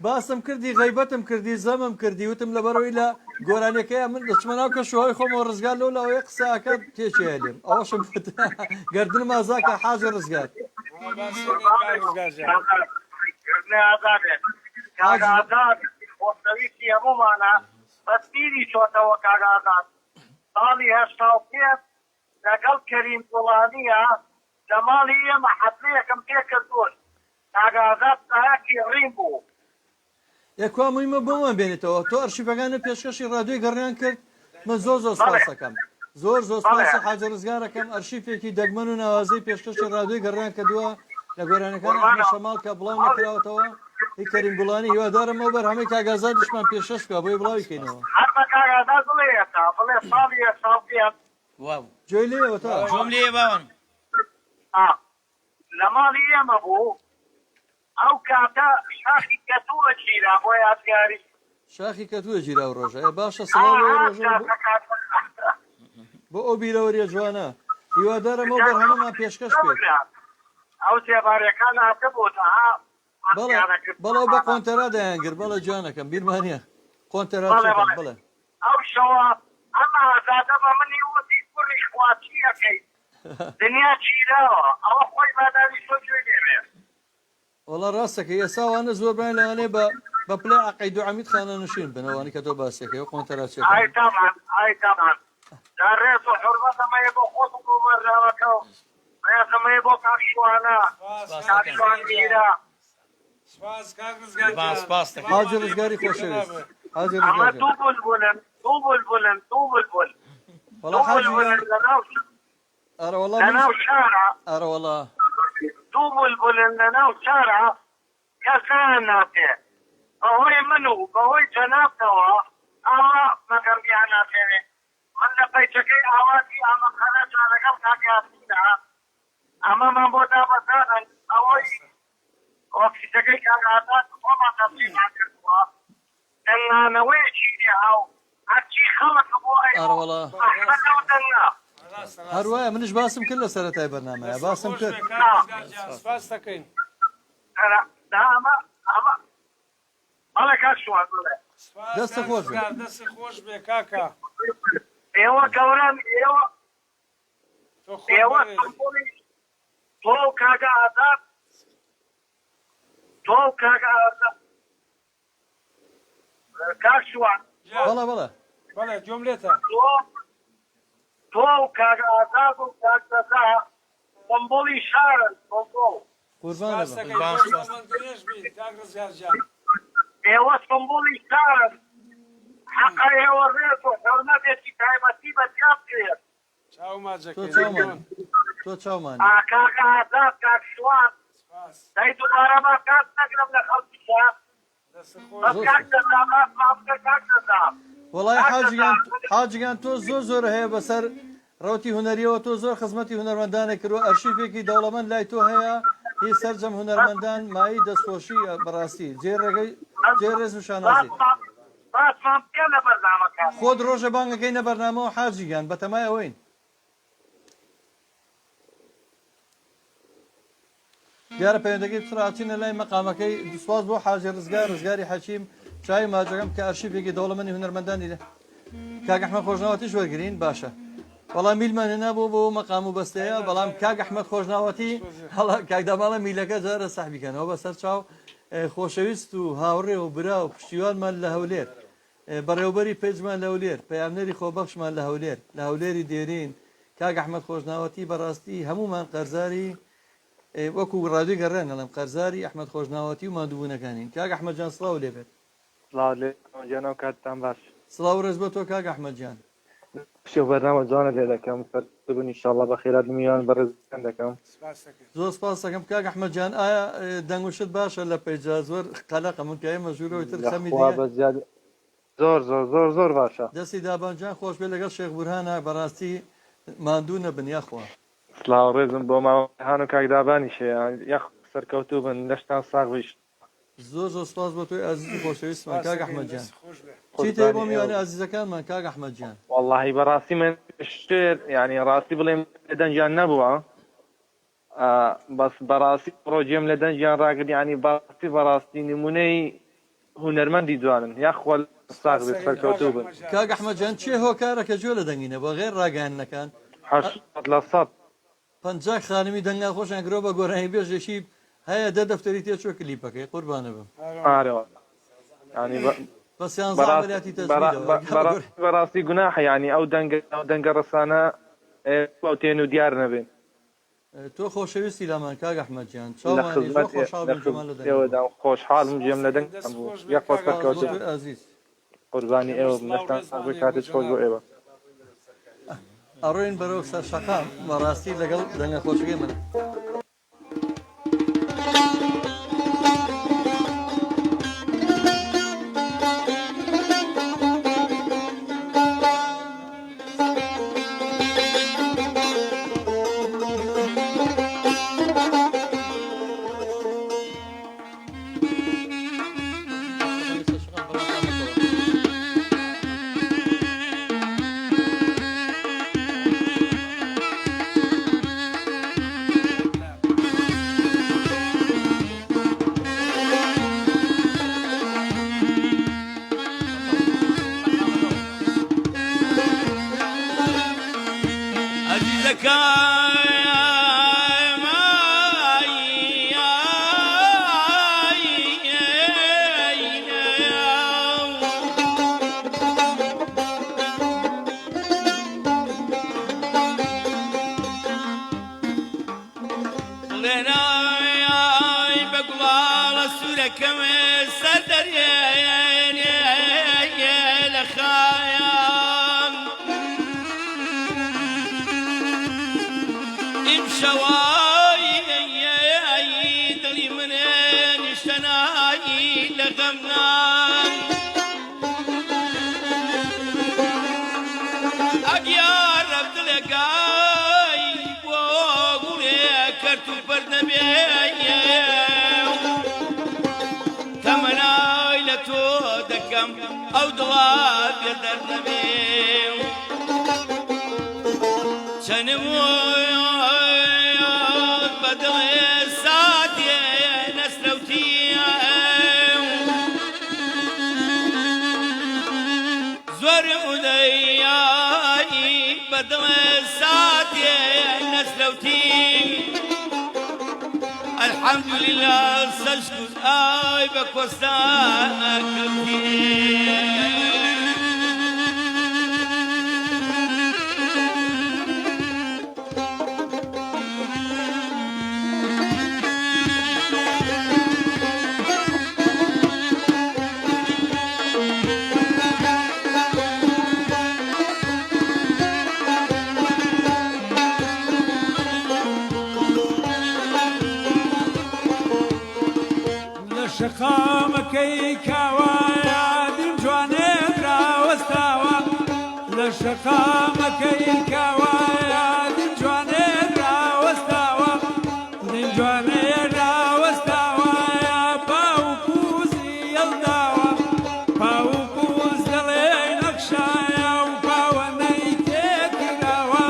باسم کردی غیبەتم کردی زەمم کردی وتم لەبەرەوەی لە گۆرانەکەی من دەچمە ناو کەشوهەوای خۆمەوە ڕزگار لەو لاوەیە قسەکە تێکێ لێم ئەوەشم گەردن مازاکە حاجە ڕزگار خۆشەویستی هەمومانە بەسپیری چۆتەوە کاگازات ساڵی هەشتا و پێت لەگەڵ کەریم گوڵانیە لە ماڵی ئێمە حەفلەیەکم پێکردوون کاگازات ساکی ڕیم بوو یەکوا مویمە بۆمان بێنێتەوە تۆ ئەرشیفەکانە پێشکەشی ڕادیۆی گەڕیان کرد من زۆر زۆر سپاسەکەم زۆر زۆر سپاسی حاجە ڕزگارەکەم ئەرشیفێکی دەگمەن و ناوازەی پێشکەشی ڕادیۆی گەڕیان کردووە لە گۆرانەکان ئەحمەد شەماڵ کە بڵاو نەکراوەتەوە هی کەریم گوڵانی هیوادارم ئەو بەرهەمەی کاگازادیشمان پێشکەش بکە بۆی بڵاوی کەینەوە هەر بە کاگازات بڵێتە بڵێ ساڵی هەشتا و پێت گوێی لێوە تا جۆم لێ باوەن لە ماڵی ئێمە بوو ئەو کاتە شاخی کەتووە گیرا بۆ یادگاری شاخی کەتووە گیرا و ڕۆژە باشە سڵاو ڕۆژە بۆ ئەو بیرەوەریە جوانە هیوادارم ئەو بەرهەمەمان پێشکەش بێت ئەو سێبارەکان هاتە بۆتەها بەڵەو بە قۆنتەرا دەیانگر بەڵە جوانەکەم بیرمانە قۆنتەرا بڵێ ئەو شەوە ئەمە ئازادە بە منی وتی کوڕی خواتیەکەی دنیا چیراوە ئەوە خۆی باداری تۆ گوێ لێوێ وەڵا ڕاستەکە ئێساوانە زۆر بران لەوانەیە بە پلە عەقەید و عەمید خانە نوشین بنەوانی کە تۆ باسێکەوە ئەو قۆنتەرا چێت ئای تامان دا ڕێز و حورمەت ئەمەیە بۆ خۆت و بۆ بەرنامەکە و ڕێز ئەمەیە بۆ کاکشوانە کاکشوانگیرە حاجە ڕزگاری خۆشەویست حاجە ئەمە ڕزگار دوو بولبولن ئەرە وەڵا لەناو شارە ئەرە وەڵا دوو بولبولن لەناو شارە کەسان ناتێ بەهۆی من و بەهۆی جەنابتەوە ئاوا مەگەڕیان ناتێنێ من لە پەیچەکەی ئاواتی ئامەخانەجا لەگەڵ کاکیاسیدا ئەمەمان بۆ دابەزانن ئەوەی ئۆفیسەکەی کاگازات خۆمان تەفسیرمان کردووە دەنگانەوەیەکی لێهاو هەرچی خەڵک بۆ ئەرە وەڵا ئەحمەدەوە دەنگا هەروایە منش باسم کرد لە سەرەتای بەرنامەیە باسم کرد سپاس دەکەین ئەمە بەڵێ کاکشوان بڵێ دەستە خۆش بێ دەستی خۆش بێ کاکە ئێوە گەورەن ئێوە تۆ کاگە ئازاد تۆ کاگە ئازاد کاکشوان بەڵێ بەڵێ بەڵێ جۆملێتە تۆ کاگە ئازاد و کاکدەزا سمبۆڵی شارن سمبۆڵ قوربانە سپاس بم. دەکەین خۆشتەمەند درێژ بی کاک ڕزگار جان ئێوە سمبوڵی شارن حەقا ئێوە ڕێز و حورمەتێکی تایبەتی بەجیاب دێت چاو تۆ ماجەکەی چاومان تۆ چاومانی کاک ئازاد کاک شوان سپاس دەی دووبارەما کات نەگرم لە خەڵکی شار دەست بەس خۆش کاک دەدام مافکە کاک دەدام وڵای حاجیان تۆ زۆر هەیە بەسەر ڕوتی هوەریەوە تۆ زۆر خزمەتی هوەرمەندانێک کردو ئەرشیفێکی دەوڵەمەند لای تۆ هەیە هی سەرجەم هوەرمەندان مای دەستخۆشی بەڕاستی جێڕێز و شانازی باسمان پێ لە بەرنامەکان خۆت ڕۆژە بانگەکەی نە بەرنامەوە حاجیگیان بەتەمای ئەوەین دیارە پەیوەندەکەی بسڕاچینە لای مەقامەکەی سواز بۆ حاجی ڕزگاری حەکیم چای ماجەکەم کە ئەرشیفێکی دەوڵەمەندی هوەرمەندانی لە کاک ئەحمەد خۆشناوەتیش وەرگرین باشە بەڵام میلمان هێنا بۆ مەقام و بەستەیە بەڵام کاک ئەحمەد خۆشناوەتی هەڵا کاکداماڵە میلەکە جارە ساحبیکەنەوە بەسەر چاو خۆشەویست و هاوڕێ و برا و پشتیوانمان لە هەولێر بەڕێوبەری پێجمان لە هەولێر پەیامنەری خۆبەخشمان لە هەولێری دێرین کاک ئەحمەد خۆشناوەتی بەڕاستی هەمومان قەرزاری وەکو ڕادوی گەڕێن لەڵام قەرزاری ئەحمەد خۆشناوەتی و مادووبوونەکانین کاک ئەحمەد جان سڵاو لێبێت جانەوە کاتتان باش سڵاو ڕێز بۆ تۆ کاک ئەحمەد جان شێ بەرنامە جوانە لێ دەکەم ببن ئینشاءڵڵا بە خێرات میوان بەڕێزەکان دەکەم سپاس دەکەین زۆر سپاس دەکەم کاک ئەحمەد جان ئایا دەنگوشت باشە لە پەیجا زۆر قەلەقە من پیاوی مەژوورەوەی تر خەمی خوا دیگە بەزیاد زۆر باشە دەستی دابانجان خۆش بێ لەگەڵ شێخ بورهانە بەڕاستی ماندوو نەبن یاخوا سلااو ڕێزم بۆ ماوەهان و کاکدابانی شێ یەخ سەرکەوتوو بن لەشتان ساغیش زۆر سپاس بۆ تۆی عەزیز و خۆشەویستمان کاک ئەحمەد جان خۆش بێ چیت هەیە بۆ میوانە عەزیزەکانمان کاک ئەحمەد جان واللهی بەڕاستی من شتێر یعنی ڕاستی بڵێم لە دەنجیان نەبووە بەس بەڕاستی پرۆژێم لە دەنجیان ڕاگرت ینی بەڕاستی نمونەی هونەرمەندی جوانن یاخوا ساغ سەرکەوتوو بن کاک ئەحمەد جان چێ هۆکارەکە گوێ لە دەنگینە بۆ غێر ڕاگەیاندنەکان 80% 50 خانمی دەنگا خۆشیان گرۆ بە گۆرانی بێژێکی هەیە دە دەفتەری تێچۆ کلیپەکەی قوربانە بم ئارەوە ینی بەسییان زابراتی بەڕاستی گوناح ینی ئەو دەنگە ڕسانە تێن و دیار نەبێن تۆ خۆشەویستی لامان کاک ئەحمەد جان لە خزمەتێوەدا خۆشحاڵم جێم لە دەنگ یەک سەرکەوتوو عزیز قوربانی ئێوە نەشتان کاتت خۆش بۆ ئێوە ئەڕۆین بەرەو سەر شەقام بەڕاستی لەگەڵ دەنگە خۆشەکەی منە ئەو دڵات دەردەبێ چەنم بەدڵێ ساتێ نەسرەوتیە زۆر ئودەیایی بەدڵێ ساتێ نەسرەوتی الحەمدولله سەشکوت ئای بە کۆستان شقامەکەی کاوایە دیم جوانێت ڕاوەستاوە لە شقامەکەی کاوایە دیم جوانێت ڕاوەستاوە دیم جوانێت ڕاوەستاوایە پاو کوزی هەڵداوە پاو کوز دەڵێ نەخشایە و پاوەنەی تێکراوە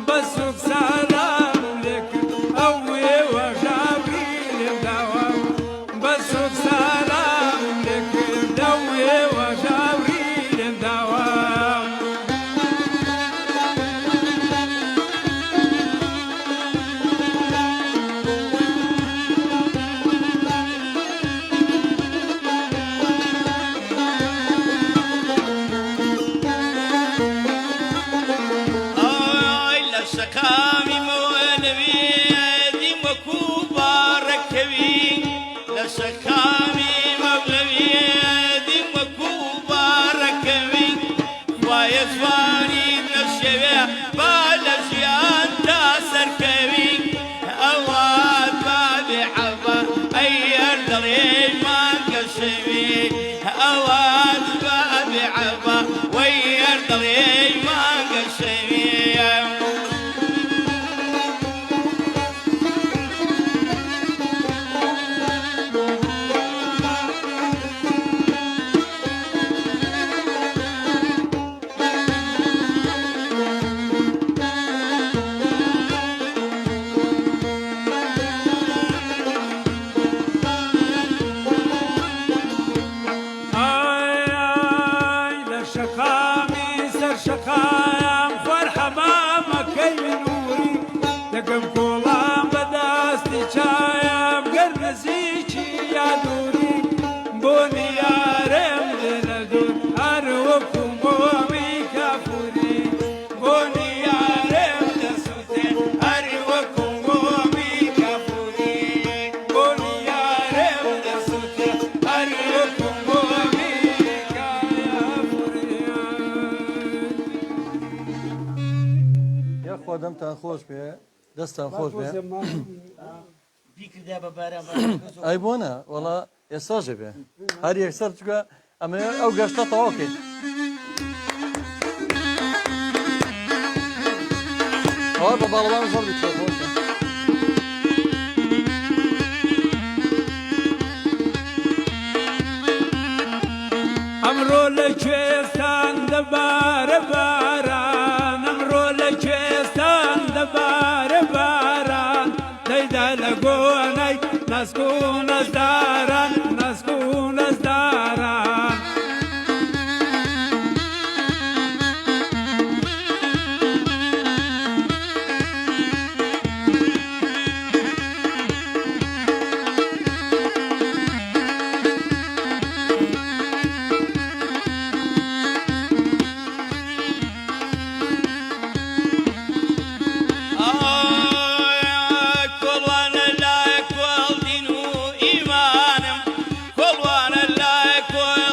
بە سوک سالام لێ کرد ئەو وێوە ژاوری لێم داوە بە سوک سالام لێ کرد ئەو وێوە ژاوری لێم داوە ئای لە شەقامی مەوەلەوی دیم وەکو باڕەکەوی لە شەقامی مەولەوی دیم وەکو باڕەکەوی خوایە جوانی لە شەوێ با لە ژیان تا سەرکەوی ئەوات بابێ عەبا ئەی هەر دڵێ مانگە شەوی ئەوات بابێ عەبا وەی هەر دڵێ مانگە شەوی لە شەقامی سەر شەقایم خوار حەمامەکەی نووری دەگەم کۆڵام بەدەستی چایم گەر نزیکی یا دووری بۆنی یارێم لێنە دوور هەر وەکو بۆمی کافوری بۆنی یارێم دەسووتێ هەر وەکو بۆمی کافوری بۆنی یارێم دەسووتێ هەر وەکو بۆمی کافوری یاخوا دەمتان خۆش بێ دەستان خۆش بێ بیکردا بە باران ئەی بۆنە وەڵا ئێستاژێ بێ هەر یەکسەر چکە ئەمە ئەو گەشتە تەواوکەین ئەوە بە باڵەوان زۆر بیتە خۆشە ئەمڕۆ لە کوێستان دەبارە باران ئەمڕۆ لە کوێستان دەبارە باران دەیدا لە گۆنەی نەسک و نەزداران نەسک و نەزداران کۆڵوانە لای کۆڵدین و ئیمانم کۆڵوانە لای کۆڵ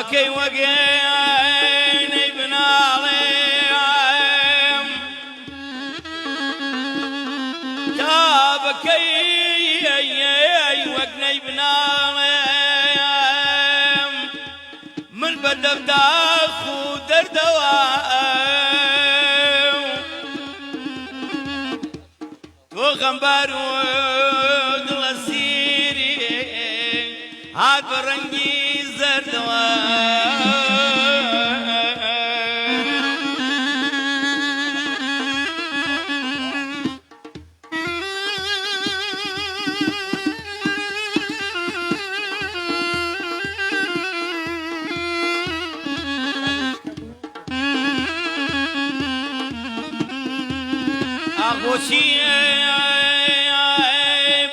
بەکەی وەگەی بناڵێم تا بەکەی وەگنەی بناڵێم من بەدەمداخ و دەردەوە تۆ غەمبار و دڵە سیری هات بە ڕەنگی زەردەوە ئاغۆچی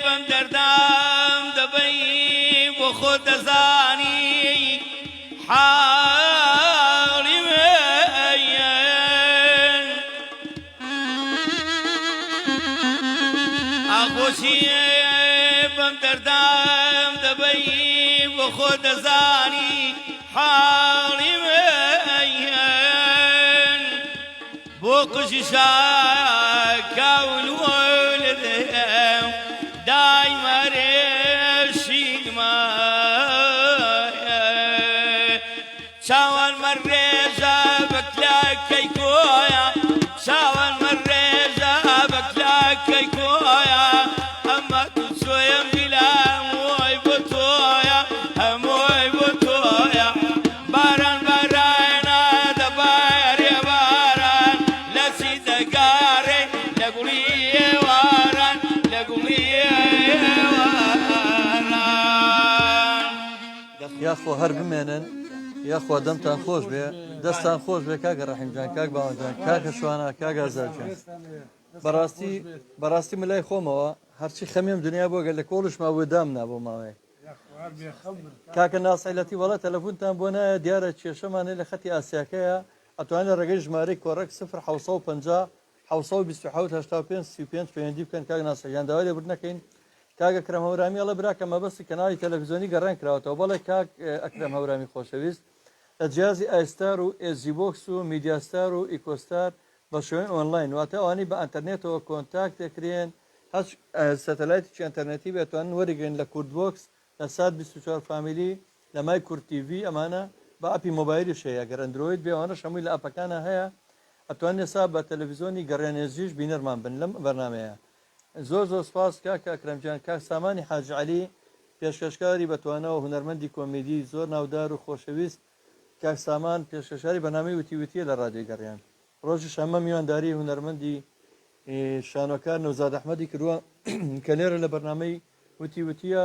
بەم دەردام دەبەی بۆ خۆ دەزانی حاڵی من ئاغۆچی بەم دەردام دەبەی بۆ خۆ دەزانی حاڵی من بۆ قژی شاکاولوەلدەم دای مەرێشیگمە چاوان مەڕێژە بەکلاکەی کۆیە چاوان مەڕێژە بەکلاکەی کۆیە ئەمە تو چۆیم بیلام وۆی بۆ تۆیە هەمووی بۆ تۆیە باران بارانە دەبارێ باران لە چی دەگارێ لە گوڵی ئێواران لە گوڵی ئێواران یاخۆ هەر بمێنن یاخوا دەمتان خۆش بێ دەستان خۆش بێ کاکە ڕەحیمجان کاک باوەندجان کاکە شوانە کاک ئازادجان بەڕاستی ملای خۆمەوە هەرچی خەمیم دنیا بۆ گەل لە کۆڵش ماوە دامنا بۆ ماوەیە کاکە ناسەیلەتی وەڵا تەلەفۆنتان بۆ نایە دیارە کێشەمانێ لە خەتی ئاسیاکەیە ئەتوانێت ڕێگەی ژمارەی کۆڕێک 0 750 پەیوەندی بکەن کاک ناسەیان داوای لێ بردنەکەین کاک ئەکرەم هەورامی ئەڵە براکە مەبەستی کەناڵی تەلەڤیزیۆنی گەڕان کراوەتەوە بەڵێ کاک ئەکرەم هەورامی خۆشەویست لە جیازی ئایستار و ئێزیبۆکس و میدیاستار و ئیکۆستار بە شێوەی ئۆنلاین واتە ئەوانی بە ئەنتەرنێتەوە کۆنتاکت دەکرێن هەچ سەتەلایتێکی ئەنتەرنێتی بێتوانن وەرگێن لە کوردبۆکس لە 124 فامیلی لە مای کورد تیڤ ئەمانە بە ئەپی مۆبایلیش هەیە گەر ئەندرۆید بێ ئەوانەش هەمووی لە ئەپەکانە هەیە ئەتوانێت ئێستا بە تەلەڤیزیۆنی گەڕێنێزیش بینەرمان بن لەم بەرنامەیە زۆر سپاس کاکە ئەکرەمجان کاک سامانی حاجی عەلی پێشکەشکاری بەتوانەوە هونەرمەندی کۆمیدی زۆر ناودار و خۆشەویست کاک سامان پێشکەشاری بەنامەی وتیوتیە لە ڕادیۆی گەڕیان ڕۆژی شەمە میوانداری هونەرمەندی شانۆکار نەوزاد ئەحمەدی کردووە کە لێرە لە بەرنامەی وتیوتیە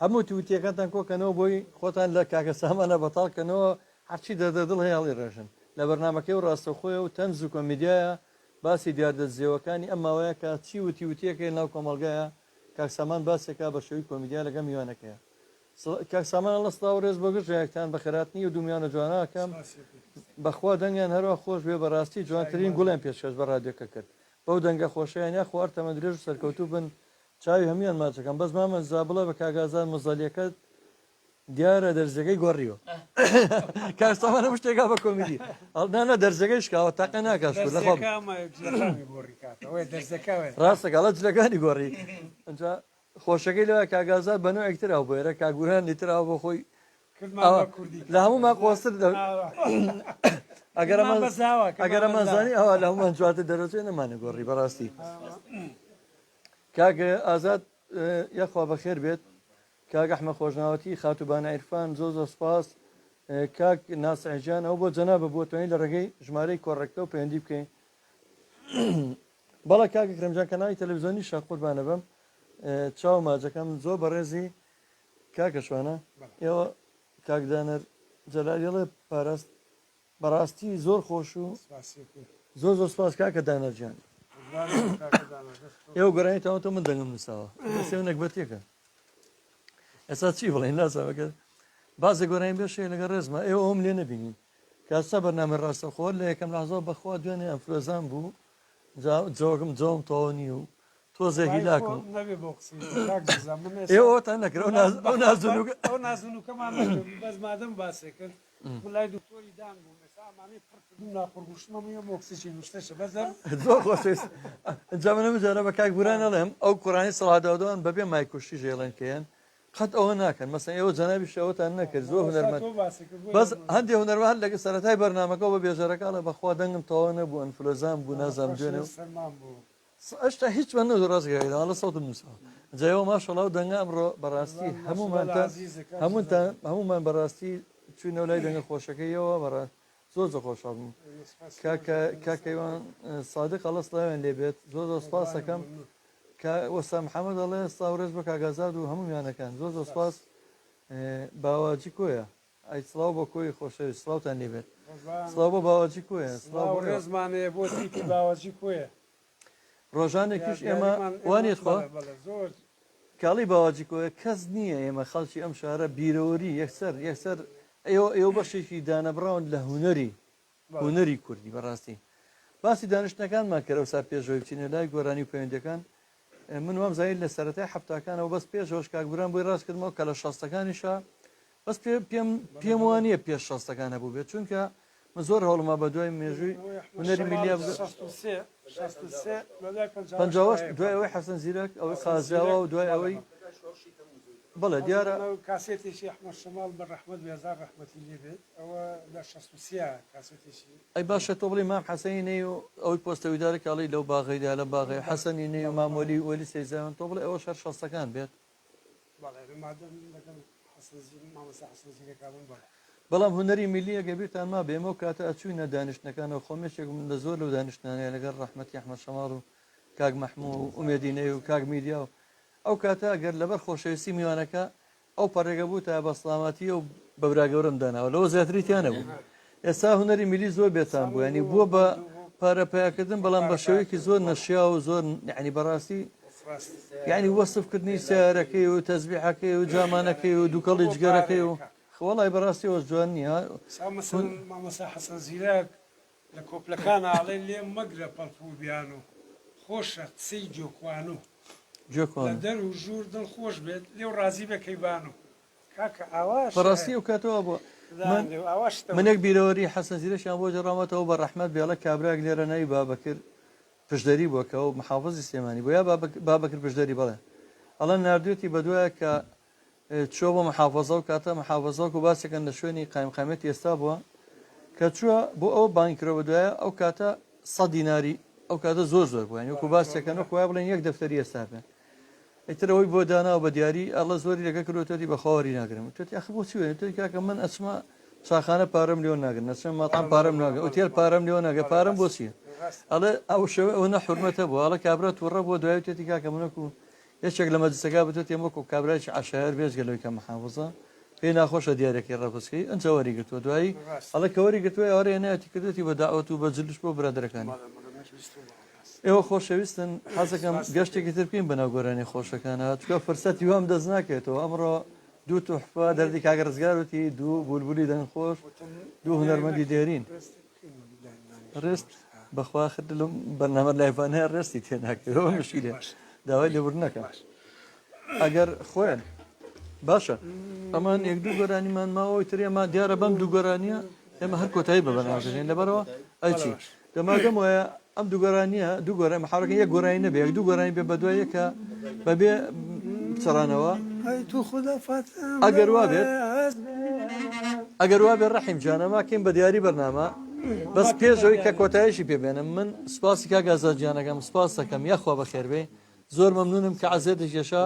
هەموو وتیوتیەکانتان کۆکەنەوە بۆی خۆتان لە کاکە سامانە بەتاڵکەنەوە هەرچی دەدڵ هەیە هەڵی ڕێژن لە بەرنمەکەی و ڕاستەخۆیە و تەنز و کۆمیدیایە باسی دیاردەزیەوەکانی ئەم ماوەیە کە چی وتیوتیەکەی ناو کۆمەڵگایە کاک سامان باسێکا بە شێوەی کۆمیدیا لەگە میوانەکەیە کاک سامان لە سڵاو ڕێز بۆ گشتێکتان بە خێراتنی و دومیانە جواناکەم بەخوا دەنگیان هەروە خۆش بێ بەڕاستی جوانترین گوڵیان پێشکەش بە ڕادیۆکە کرد بەو دەنگە خۆشیان یا خوار تەمە درێژ و سەرکەوتوو بن چاوی هەمویان ماچەکەم بەس مامە زابڵە بە کاگازان مزەلیەکەت دیارە دەرزەکەی گۆڕیوە کارستاوانە شتێکا بە کۆمیدی ئەڵدانە دەرزەکەی شکاوە تاقە ناکاش ڕاستەکەڵە جلەکانی گۆڕی ئەجا خۆشەکەی لەوە کاگازات بە نوێکتراوە بۆێرە کاگوران لیتراوە بۆ خۆی لە هەمومان قۆستر ئەگەر ئەمانزانی ئەوە لە هەمومان جواتە دەرەچێ نەمانە گۆڕی بەڕاستی کاگە ئازاد یەخوا بەخێر بێت کاک ئەحمە خۆشناوەتی خاتوبان عیرفان زۆر سپاس کاک ناسعجان ئەو بۆ جەنابە بۆتوانین لە ڕێگەی ژمارەی کۆڕێکتەوە پەیوەندی بکەین بەڵە کاک ئەکرەمجان کەناڵی تەلەڤیزیۆنی شاق قوربانە بم چاو ماجەکەم زۆر بەڕێزی کاکە شوانە ئێوە کاکدانەر جەلالیڵێ پاراست بەڕاستی زۆر خۆش و زۆر سپاس کاکە دانەرجان ئێوە گەڕانیتەوە من دەنگم نووساوە بەسێ نەکبەتێکە ئێستا چی بڵێن ناساوەکە بازە گۆڕین بێشێ لەگە ڕێزمە ئێوە ئەوم لێ نەبینین کاستا بەرنامە ڕاستەخۆر لە یەکەم لەحزەوە بەخوا دوێنێ ئەنفلۆزان بوو جۆگم جۆم تۆنی و تۆزە هیلاکم ئێوەتان نەکرە ئەو نازونوکەمان بەس مادەم باسێ کرد لای دکتۆری دان بوو مەسامانی پڕکردم ناخۆرگوشتمەیە مۆکسیی نوشتەشە بەزەر زۆر خۆشویست ئەنجا منە بجارە بە کاک بوران ئەڵێم ئەو قورانی سەڵاداودەوان بەبێ مایکوشتی ژێڵەنکەیان قەت ئەوە ناکەن مەسەن ئێوە جەنابی شەوەتان نەکرد زۆر هونەرمەند بەس هەندێک هونەرمەند لەگە سەرەتای بەرنامەکە بە بێژەرەکانە بەخوا دەنگم تەواو نەبوو ئەنفلۆزان بوو نازام دوێنێ ئەشتا هیچ بە نە ڕاستگەیدا لە سەوتم نووسەوە جایەوە ماشەڵاو دەنگە ئەمڕۆ بەڕاستی هەمومان بەڕاستی چوینە لای دەنگە خۆشەکەیەوە بەڕاست زۆر خۆشحاڵ بووم کاکەیوان سادق ئەڵە سڵاویان لێبێت زۆر سپاس دەکەم وەستا محەممەد ئەڵێ ساورێز بە کاگازاد و هەمومیانەکان زۆر سپاس باواجی کۆیە ئەی سڵاو بۆ کۆی خۆشەویست سڵاوتان لێبێت سڵاو بۆ باواجی کۆیە ڕێزمانەیە بۆ تیپی باواجی کۆیە ڕۆژانێکیش ئێمە وانێت خۆ کاڵی باواجی کۆیە کەس نییە ئێمە خەڵکی ئەم شارە بیرەوەری یەکسەر ئێوە بەشێکی دانەبراون لە هوەری کوردی بەڕاستی باسی دانیشتەکانمان کەرەوسا پێشەوەی بچینە لای گۆرانی و پەیوەندەکان من وام زایل لە سەرەتای هەفتاکانەوە بەس پێشەوەش کاکبران بۆی ڕاستکردمەوە کە لە شەستەکانیشە بەس پێم وانە پێش شەستەکان هەبوو بێت چونکە من زۆر هەوڵما بە دوای مێژووی هوەری میلیا 50 دوای ئەوەی حەسەن زیرەک ئەوەی قازاوە و دوای ئەوەی بەڵێ دیارە کاسێتێکی ئەحمەد شەماڵ بە ڕەحمەت بێزار ڕەحمەتی لێ بێت ئەوە لە 63 کاسێتێکی ئەی باشە تۆ بڵێ مام حەسەنی نەی و ئەوەی پۆستەویدارە کاڵی لەو باغیدا لە باغی حەسەنی نەی و مامۆلی وەلی سەیزاوان تۆ بڵێ ئەوە شەر شەستەکان بێت بەڵام هوەری میلیە گەبیرتان ما بێمە و کاتە ئەچوینە دانیشتەکانەوە خۆمێشێک من لە زۆر لەو دانیشتانەیە لەگەڵ ڕەحمەتی ئەحمەد شەماڵ و کاک مەحموو و ئومێدینەی و کاک میدیا و ئەو کاتە ئەگەر لەبەر خۆشەویستی میوانەکە ئەو پەڕێگە بوو تا بە سڵامەتی و بەبراگەورم داناوە لەوە زیاتریتیانە بوو ئێستا هوەری میلی زۆر بێتان بوو ینی بووە بە پارەپیاکردن بەڵام بە شێوەیەکی زۆر نەشیا و زۆر ینی بەڕاستی یعنی وەسفکردنی سیارەکەی و تەزبیحەکەی و جامانەکەی و دووکەڵی جگەرەکەی و خۆڵای بەڕاستی ئەوە جوان نییە مامەسا حەسەن زیرەک لە کۆپلەکان ئاڵێ لێ مەگرە پەڵفوو بیان و خۆشە قسەی جۆکوان و لە دەر و ژوور دڵخۆش بێت لێو ڕازی بەکەیبان و کاکە ئاواش بەڕاستی و کاتەوە بووە منێک بیرەوەری حەسەن زیرەشیان بۆ جەڕامەتەوە بە ڕەحمەت بێڵە کابراک لێرە ناوی بابەکر پشدەری بووەکەەوە محافظی سلێمانی بۆ یا بابەکر پشدەری بڵێ ئەڵەن نردوێتی بەدوایە کە چوە بۆ محافظە و کاتە محافظەوەک و باسێکن لە شوێنی قایمقامێت ئێستا بووە کە چووە بۆ ئەو بانکرەوە دوایە ئەو کاتە 100 دیناری ئەو کاتە زۆر بووە وەکو باسێکەکە خۆیان بڵێن یەک دەفتەری ئێستا بێن ئەیترەوەی بۆ داناوە بە دیاری ئەڵە زۆری لەگە کردوەتی بە خاوەری ناگرم توێتی ئەخ بۆ چی وێن توی کاکە من ئەچمە چاخانە پارەم لێو ناگرن نەچم ماتان پارەم ناگە ئۆتێل پارەم لێو ناگە پارەم بۆ چییە ئەڵێ ئەو شەوە ئەوە نەحورمەتە بوو ئەڵە کابرا تووڕە بۆ دوای توێتی کاکە منەکو یەکێک لە مەجلسەکە بتوێت تێمەکو کابراایکی عشار بێژگەلەوەی کە محافظە پێی ناخۆشە دیارێکی ڕەپسکەی ئەنجە وەری گرتووە دوایی ئەڵە کە وەری گرتووە ئەوەیە نەتی کردوێتی بە داوەت و بە جلش بۆ برادەرەکانی ئێوە خۆشەویستن حەزەکەم گەشتێکی تر بکەین بەناو گۆرانی خۆشەکانە چکە فرسەتی وام دەست ناکێتەوە ئەمڕۆ دوو توحفە دەردی کاگە ڕزگاروتی دوو بولبولی دەنگخۆش دوو هونەرمەندی دێرین ڕست بەخوا خرد لەم بەرنامە لایڤانەیە ڕستی تێناکەوە مشکلێ داوای لێبوور نەکەم ئەگەر خۆیان باشە ئەمان یەک دوو گۆرانیمان ماوەی تر ئێمە دیارە بەم دوو گۆرانیە ئێمە هەر کۆتایی بە بەناوژێن لەبەرەوە ئەچی دەماگەم وایە ئەم دوو گۆرانیە دوو گۆرە محاورەکە یەک گۆرانی نەبێ یەک دوو گۆرانی بێ بە دوایەکە بەبێ چڕانەوە ئەگەر وا بێ ڕەحیم جانەما کەین بە دیاری بەرنامە بەس پێشەوەی کە کۆتاییشی پێبێنم من سپاسی کاگازاجیانەکەم سپاس دەکەم یاخوا بەخێربێ زۆر مەمنونم کە عەزێتش گەشا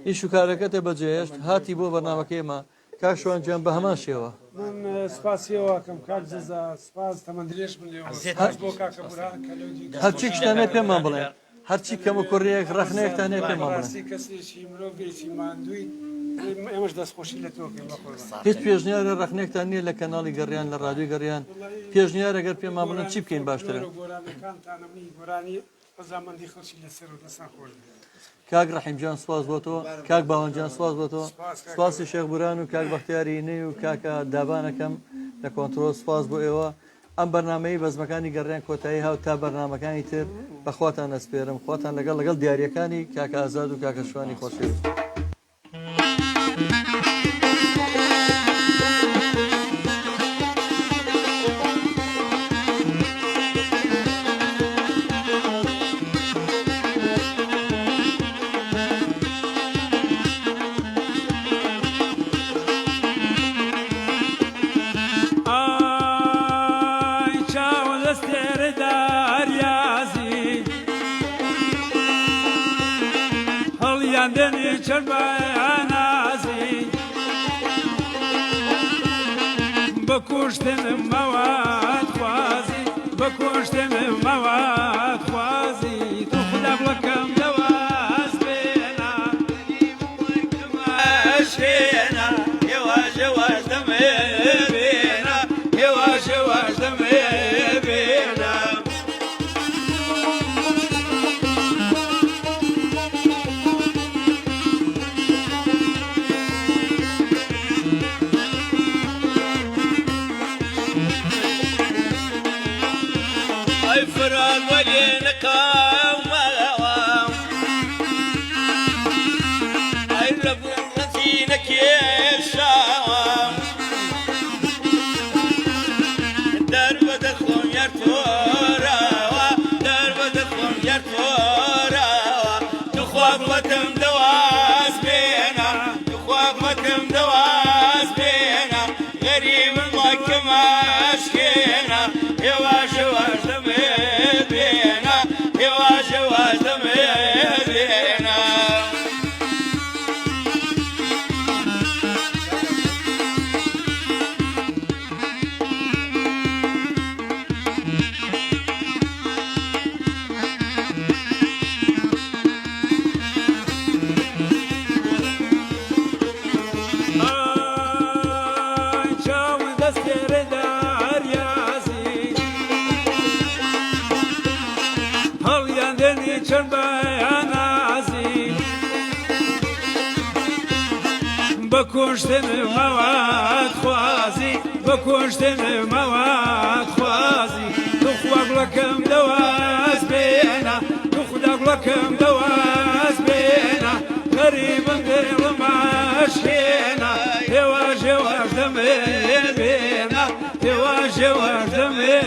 ئیش و کارەکەتە بەجێهێشت هاتی بۆ بەرنامەکەیمە کاک شوانجیان بە هەمان شێوە من سپاسیەوەکەم کاک جەزا سپاس تەمەندرێش بن بۆ کاکە بوران هەرچی شتانێ پێمان بڵێ هەرچی کەم و کوڕیەک ڕەخنەیەکتانێ پێمان بڵێ کەسێکی مرۆڤێکی ماندووی ئێمەش دەستخۆشی لە تۆکەین هیچ پێشنیارە ڕەخنێکتان نییە لە کەناڵی گەڕیان لە ڕادیۆی گەڕیان پێشنیار ئەگەر پێمان بڵێن چی بکەین باشترە گۆرانەکانتانەمنی گۆرانی ڕزامەندی خەڵکی لەسەر و دەستان خۆش کاک ڕەحیمجان سواز بۆ تۆ کاک باوەنجان سواز بۆ تۆ سپاسی شێخ بوران و کاک بەختیاری نەی و کاکە دابانەکەم لە کۆنتڕۆل سپاس بۆ ئێوە ئەم بەرنامەی بەزمەکانی گەڕیان کۆتایی هاو تا بەرنامەکانی تر بەخواتان ئەسپێرم خواتان لەگەڵ دیاریەکانی کاکە ئازاد و کاکە شوانی خۆشەویست دني چربانازي بكوشتن مواد خوازي بكوشتن مواد خوازي تخدب لكم دواز بينا ماشينا يواش واش دمي بينا يواش واش دمي بينا اي فرال ولينك وملوام اي ربو نسينك يا شاوام درب دخون يرتورا درب دخون يرتورا تخواب وتم دواز بينا تخواب وتم دواز بينا غريب ماك ماشكينا يواش واش دمي بينا يواش واش دمي بينا چاو دستر دریازی هل یندنی چربانازی بکشتن مواد خوازی بکشتن مواد خوازی تخواب لكم دواز بينا تخدق لكم دواز بينا غريب دير ماشينا يواش واش دمي بينا يواش واش دمي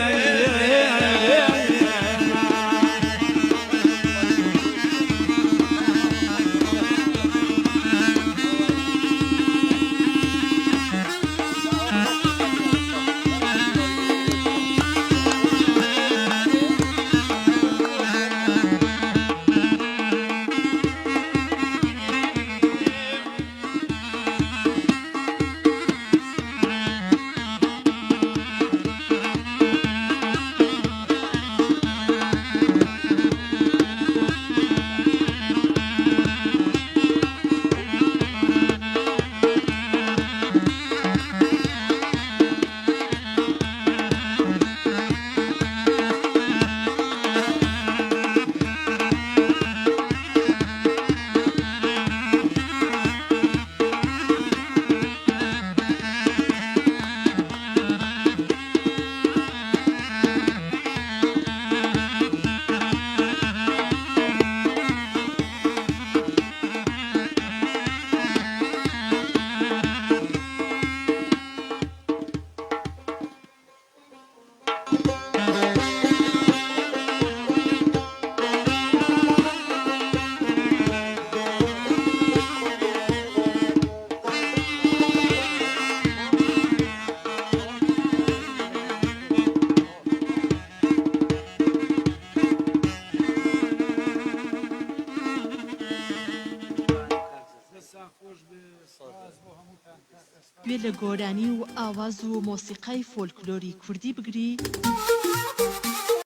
گوێ لە گۆرانی و ئاواز و مۆسیقای فۆلکلۆری کوردی بگری